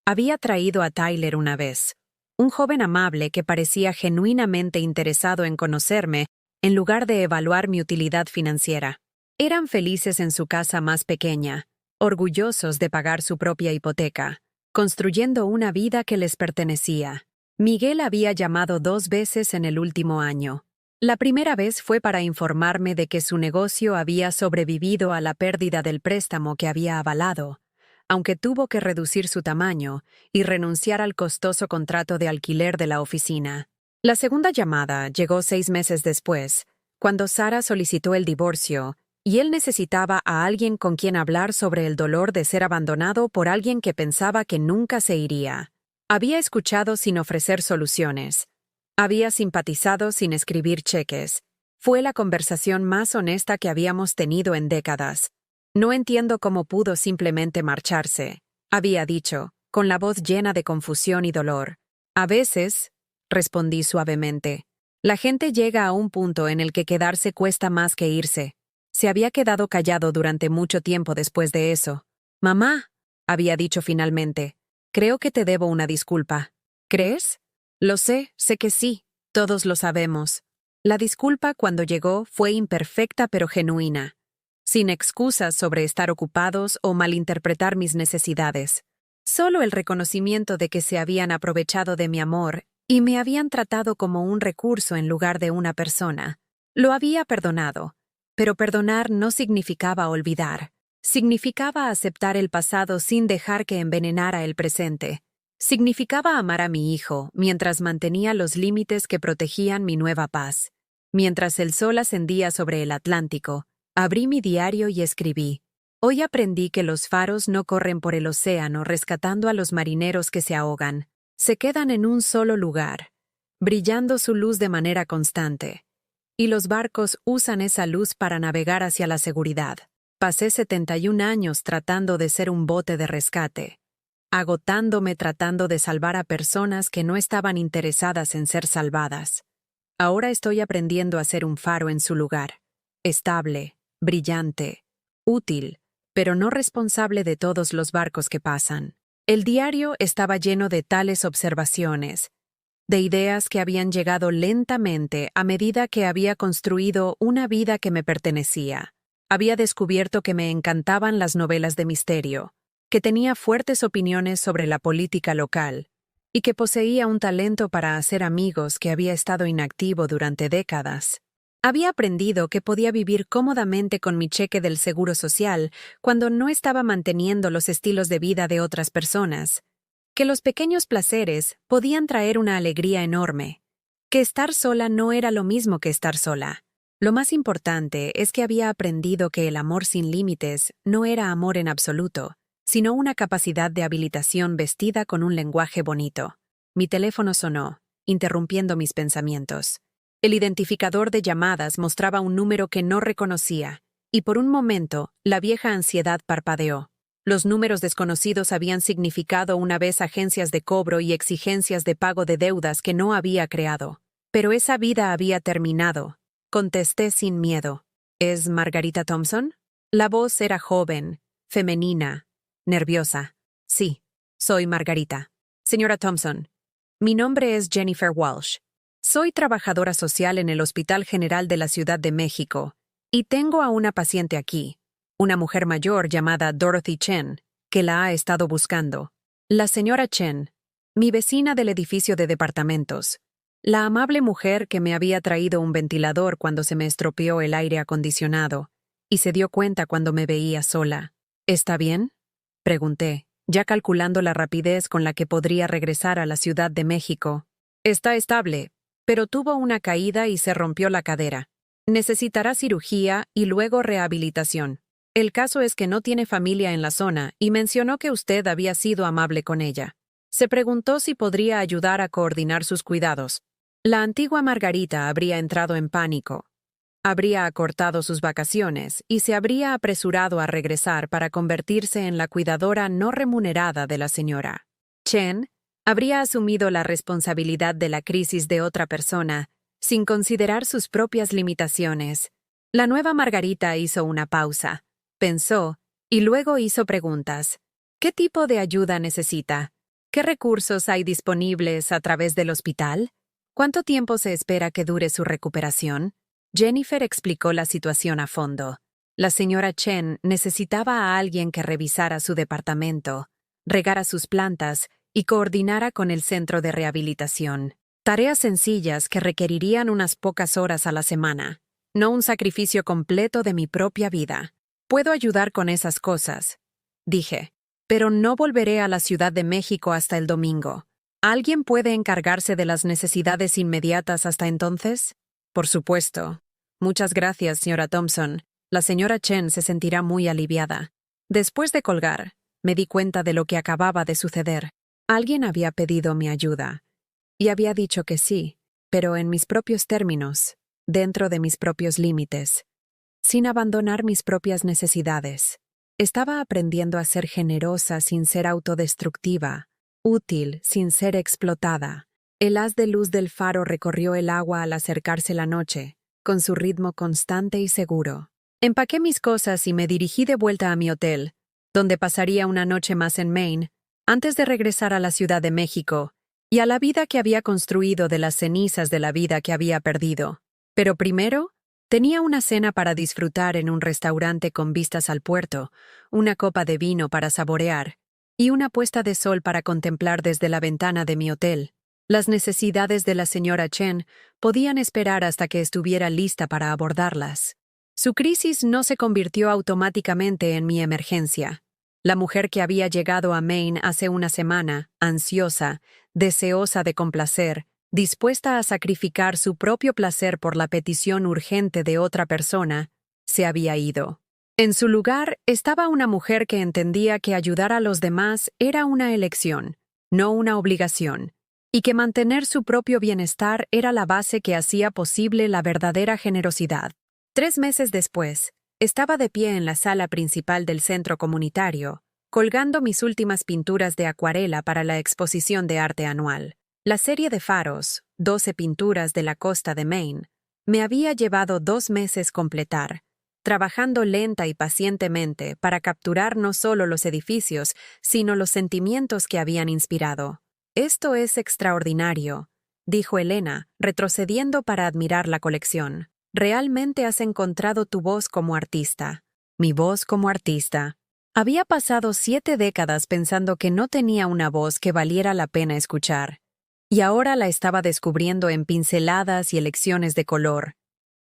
Había traído a Tyler una vez, un joven amable que parecía genuinamente interesado en conocerme en lugar de evaluar mi utilidad financiera. Eran felices en su casa más pequeña, orgullosos de pagar su propia hipoteca, construyendo una vida que les pertenecía. Miguel había llamado 2 veces en el último año. La primera vez fue para informarme de que su negocio había sobrevivido a la pérdida del préstamo que había avalado, aunque tuvo que reducir su tamaño y renunciar al costoso contrato de alquiler de la oficina. La segunda llamada llegó 6 meses después, cuando Sara solicitó el divorcio y él necesitaba a alguien con quien hablar sobre el dolor de ser abandonado por alguien que pensaba que nunca se iría. Había escuchado sin ofrecer soluciones. Había simpatizado sin escribir cheques. Fue la conversación más honesta que habíamos tenido en décadas. «No entiendo cómo pudo simplemente marcharse», había dicho, con la voz llena de confusión y dolor. «A veces», respondí suavemente, «la gente llega a un punto en el que quedarse cuesta más que irse». Se había quedado callado durante mucho tiempo después de eso. «Mamá», había dicho finalmente, «creo que te debo una disculpa». «¿Crees?» «Lo sé que sí, todos lo sabemos». La disculpa cuando llegó fue imperfecta pero genuina, sin excusas sobre estar ocupados o malinterpretar mis necesidades. Solo el reconocimiento de que se habían aprovechado de mi amor y me habían tratado como un recurso en lugar de una persona. Lo había perdonado, pero perdonar no significaba olvidar. Significaba aceptar el pasado sin dejar que envenenara el presente. Significaba amar a mi hijo mientras mantenía los límites que protegían mi nueva paz. Mientras el sol ascendía sobre el Atlántico, abrí mi diario y escribí: «Hoy aprendí que los faros no corren por el océano rescatando a los marineros que se ahogan. Se quedan en un solo lugar, brillando su luz de manera constante. Y los barcos usan esa luz para navegar hacia la seguridad». Pasé 71 años tratando de ser un bote de rescate, agotándome tratando de salvar a personas que no estaban interesadas en ser salvadas. Ahora estoy aprendiendo a ser un faro en su lugar, estable, brillante, útil, pero no responsable de todos los barcos que pasan. El diario estaba lleno de tales observaciones, de ideas que habían llegado lentamente a medida que había construido una vida que me pertenecía. Había descubierto que me encantaban las novelas de misterio, que tenía fuertes opiniones sobre la política local, y que poseía un talento para hacer amigos que había estado inactivo durante décadas. Había aprendido que podía vivir cómodamente con mi cheque del Seguro Social cuando no estaba manteniendo los estilos de vida de otras personas, que los pequeños placeres podían traer una alegría enorme, que estar sola no era lo mismo que estar sola. Lo más importante es que había aprendido que el amor sin límites no era amor en absoluto, sino una capacidad de habilitación vestida con un lenguaje bonito. Mi teléfono sonó, interrumpiendo mis pensamientos. El identificador de llamadas mostraba un número que no reconocía, y por un momento, la vieja ansiedad parpadeó. Los números desconocidos habían significado una vez agencias de cobro y exigencias de pago de deudas que no había creado. Pero esa vida había terminado. Contesté sin miedo. ¿Es Margarita Thompson? La voz era joven, femenina, nerviosa. Sí, soy Margarita. Señora Thompson, mi nombre es Jennifer Walsh. Soy trabajadora social en el Hospital General de la Ciudad de México, y tengo a una paciente aquí, una mujer mayor llamada Dorothy Chen, que la ha estado buscando. La señora Chen, mi vecina del edificio de departamentos, la amable mujer que me había traído un ventilador cuando se me estropeó el aire acondicionado, y se dio cuenta cuando me veía sola. ¿Está bien?, pregunté, ya calculando la rapidez con la que podría regresar a la Ciudad de México. Está estable, pero tuvo una caída y se rompió la cadera. Necesitará cirugía y luego rehabilitación. El caso es que no tiene familia en la zona y mencionó que usted había sido amable con ella. Se preguntó si podría ayudar a coordinar sus cuidados. La antigua Margarita habría entrado en pánico. Habría acortado sus vacaciones y se habría apresurado a regresar para convertirse en la cuidadora no remunerada de la señora. Chen habría asumido la responsabilidad de la crisis de otra persona, sin considerar sus propias limitaciones. La nueva Margarita hizo una pausa, pensó, y luego hizo preguntas. ¿Qué tipo de ayuda necesita? ¿Qué recursos hay disponibles a través del hospital? ¿Cuánto tiempo se espera que dure su recuperación? Jennifer explicó la situación a fondo. La señora Chen necesitaba a alguien que revisara su departamento, regara sus plantas y coordinara con el centro de rehabilitación. Tareas sencillas que requerirían unas pocas horas a la semana, no un sacrificio completo de mi propia vida. Puedo ayudar con esas cosas, dije, pero no volveré a la Ciudad de México hasta el domingo. ¿Alguien puede encargarse de las necesidades inmediatas hasta entonces? Por supuesto. Muchas gracias, señora Thompson. La señora Chen se sentirá muy aliviada. Después de colgar, me di cuenta de lo que acababa de suceder. Alguien había pedido mi ayuda. Y había dicho que sí, pero en mis propios términos, dentro de mis propios límites, sin abandonar mis propias necesidades. Estaba aprendiendo a ser generosa sin ser autodestructiva, útil sin ser explotada. El haz de luz del faro recorrió el agua al acercarse la noche, con su ritmo constante y seguro. Empaqué mis cosas y me dirigí de vuelta a mi hotel, donde pasaría una noche más en Maine, antes de regresar a la Ciudad de México, y a la vida que había construido de las cenizas de la vida que había perdido. Pero primero, tenía una cena para disfrutar en un restaurante con vistas al puerto, una copa de vino para saborear, y una puesta de sol para contemplar desde la ventana de mi hotel. Las necesidades de la señora Chen podían esperar hasta que estuviera lista para abordarlas. Su crisis no se convirtió automáticamente en mi emergencia. La mujer que había llegado a Maine hace una semana, ansiosa, deseosa de complacer, dispuesta a sacrificar su propio placer por la petición urgente de otra persona, se había ido. En su lugar estaba una mujer que entendía que ayudar a los demás era una elección, no una obligación, y que mantener su propio bienestar era la base que hacía posible la verdadera generosidad. 3 meses después, estaba de pie en la sala principal del centro comunitario, colgando mis últimas pinturas de acuarela para la exposición de arte anual. La serie de faros, 12 pinturas de la costa de Maine, me había llevado 2 meses completar, trabajando lenta y pacientemente para capturar no solo los edificios, sino los sentimientos que habían inspirado. «Esto es extraordinario», dijo Elena, retrocediendo para admirar la colección. «Realmente has encontrado tu voz como artista». «Mi voz como artista». Había pasado 7 décadas pensando que no tenía una voz que valiera la pena escuchar, y ahora la estaba descubriendo en pinceladas y elecciones de color,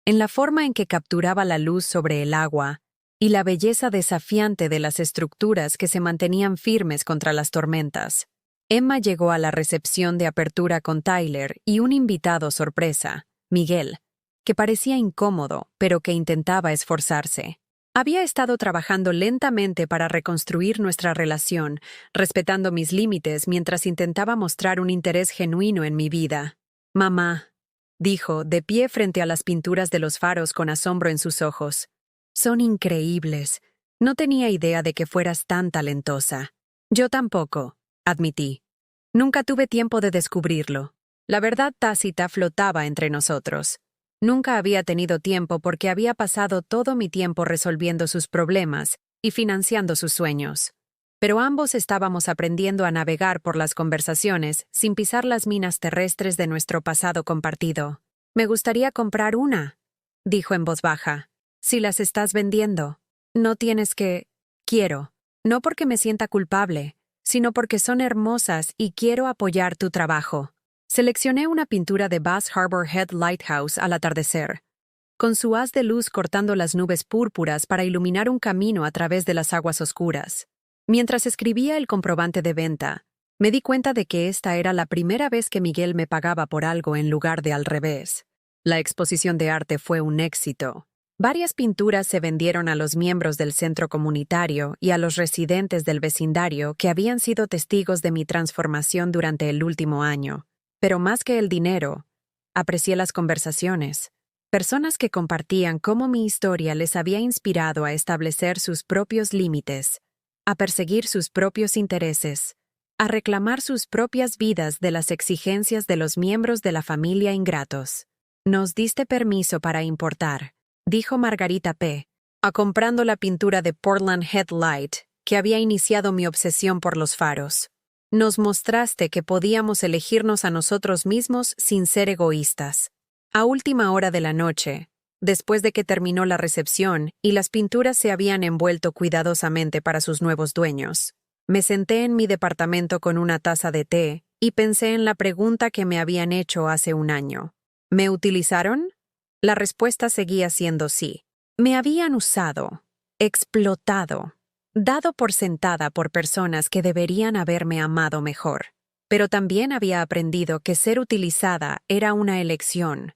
en la forma en que capturaba la luz sobre el agua y la belleza desafiante de las estructuras que se mantenían firmes contra las tormentas. Emma llegó a la recepción de apertura con Tyler y un invitado sorpresa, Miguel, que parecía incómodo, pero que intentaba esforzarse. Había estado trabajando lentamente para reconstruir nuestra relación, respetando mis límites mientras intentaba mostrar un interés genuino en mi vida. «Mamá», dijo, de pie frente a las pinturas de los faros con asombro en sus ojos. «Son increíbles. No tenía idea de que fueras tan talentosa». «Yo tampoco», admití. «Nunca tuve tiempo de descubrirlo». La verdad tácita flotaba entre nosotros. Nunca había tenido tiempo porque había pasado todo mi tiempo resolviendo sus problemas y financiando sus sueños. Pero ambos estábamos aprendiendo a navegar por las conversaciones sin pisar las minas terrestres de nuestro pasado compartido. «Me gustaría comprar una», dijo en voz baja. «Si las estás vendiendo. No tienes que... Quiero. No porque me sienta culpable, sino porque son hermosas y quiero apoyar tu trabajo». Seleccioné una pintura de Bass Harbor Head Lighthouse al atardecer, con su haz de luz cortando las nubes púrpuras para iluminar un camino a través de las aguas oscuras. Mientras escribía el comprobante de venta, me di cuenta de que esta era la primera vez que Miguel me pagaba por algo en lugar de al revés. La exposición de arte fue un éxito. Varias pinturas se vendieron a los miembros del centro comunitario y a los residentes del vecindario que habían sido testigos de mi transformación durante el último año. Pero más que el dinero, aprecié las conversaciones. Personas que compartían cómo mi historia les había inspirado a establecer sus propios límites, a perseguir sus propios intereses, a reclamar sus propias vidas de las exigencias de los miembros de la familia ingratos. «Nos diste permiso para importar», dijo Margarita P., comprando la pintura de Portland Headlight que había iniciado mi obsesión por los faros. «Nos mostraste que podíamos elegirnos a nosotros mismos sin ser egoístas». A última hora de la noche, después de que terminó la recepción y las pinturas se habían envuelto cuidadosamente para sus nuevos dueños, me senté en mi departamento con una taza de té y pensé en la pregunta que me habían hecho hace un año. ¿Me utilizaron? La respuesta seguía siendo sí. Me habían usado, explotado, dado por sentada por personas que deberían haberme amado mejor. Pero también había aprendido que ser utilizada era una elección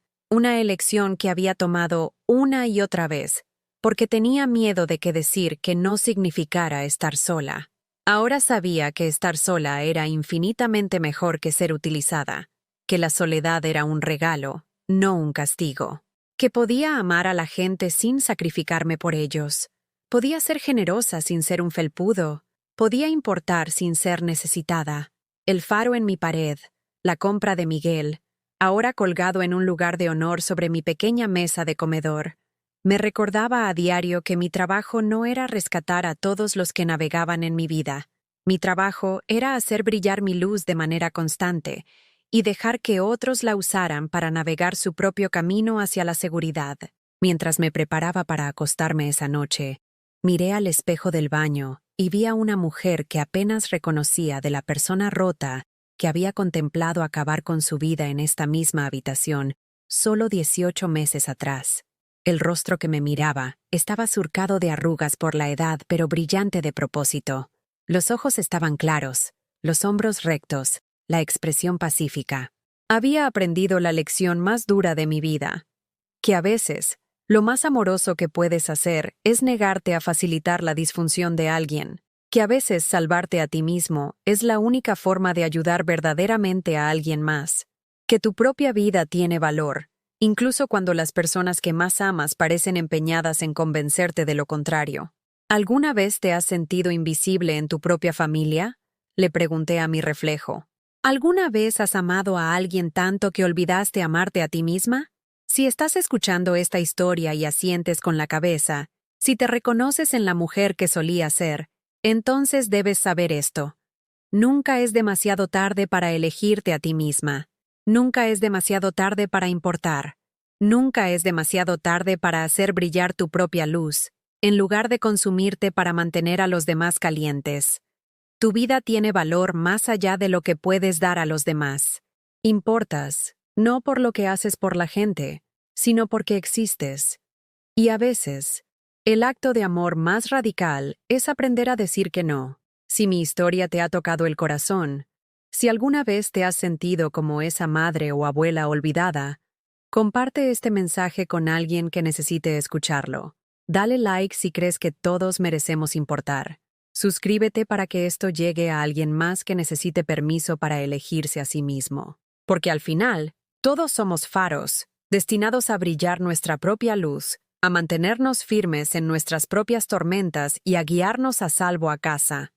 que había tomado una y otra vez, porque tenía miedo de que decir que no significara estar sola. Ahora sabía que estar sola era infinitamente mejor que ser utilizada, que la soledad era un regalo, no un castigo, que podía amar a la gente sin sacrificarme por ellos. Podía ser generosa sin ser un felpudo. Podía importar sin ser necesitada. El faro en mi pared, la compra de Miguel, ahora colgado en un lugar de honor sobre mi pequeña mesa de comedor, me recordaba a diario que mi trabajo no era rescatar a todos los que navegaban en mi vida. Mi trabajo era hacer brillar mi luz de manera constante y dejar que otros la usaran para navegar su propio camino hacia la seguridad. Mientras me preparaba para acostarme esa noche, miré al espejo del baño y vi a una mujer que apenas reconocía de la persona rota que había contemplado acabar con su vida en esta misma habitación solo 18 meses atrás. El rostro que me miraba estaba surcado de arrugas por la edad, pero brillante de propósito. Los ojos estaban claros, los hombros rectos, la expresión pacífica. Había aprendido la lección más dura de mi vida, que a veces lo más amoroso que puedes hacer es negarte a facilitar la disfunción de alguien, que a veces salvarte a ti mismo es la única forma de ayudar verdaderamente a alguien más, que tu propia vida tiene valor, incluso cuando las personas que más amas parecen empeñadas en convencerte de lo contrario. ¿Alguna vez te has sentido invisible en tu propia familia?, le pregunté a mi reflejo. ¿Alguna vez has amado a alguien tanto que olvidaste amarte a ti misma? Si estás escuchando esta historia y asientes con la cabeza, si te reconoces en la mujer que solía ser, entonces debes saber esto. Nunca es demasiado tarde para elegirte a ti misma. Nunca es demasiado tarde para importar. Nunca es demasiado tarde para hacer brillar tu propia luz. en lugar de consumirte para mantener a los demás calientes. Tu vida tiene valor más allá de lo que puedes dar a los demás. Importas, no por lo que haces por la gente, sino porque existes. Y a veces, el acto de amor más radical es aprender a decir que no. Si mi historia te ha tocado el corazón, si alguna vez te has sentido como esa madre o abuela olvidada, comparte este mensaje con alguien que necesite escucharlo. Dale like si crees que todos merecemos importar. Suscríbete para que esto llegue a alguien más que necesite permiso para elegirse a sí mismo. Porque al final, todos somos faros, destinados a brillar nuestra propia luz, a mantenernos firmes en nuestras propias tormentas y a guiarnos a salvo a casa.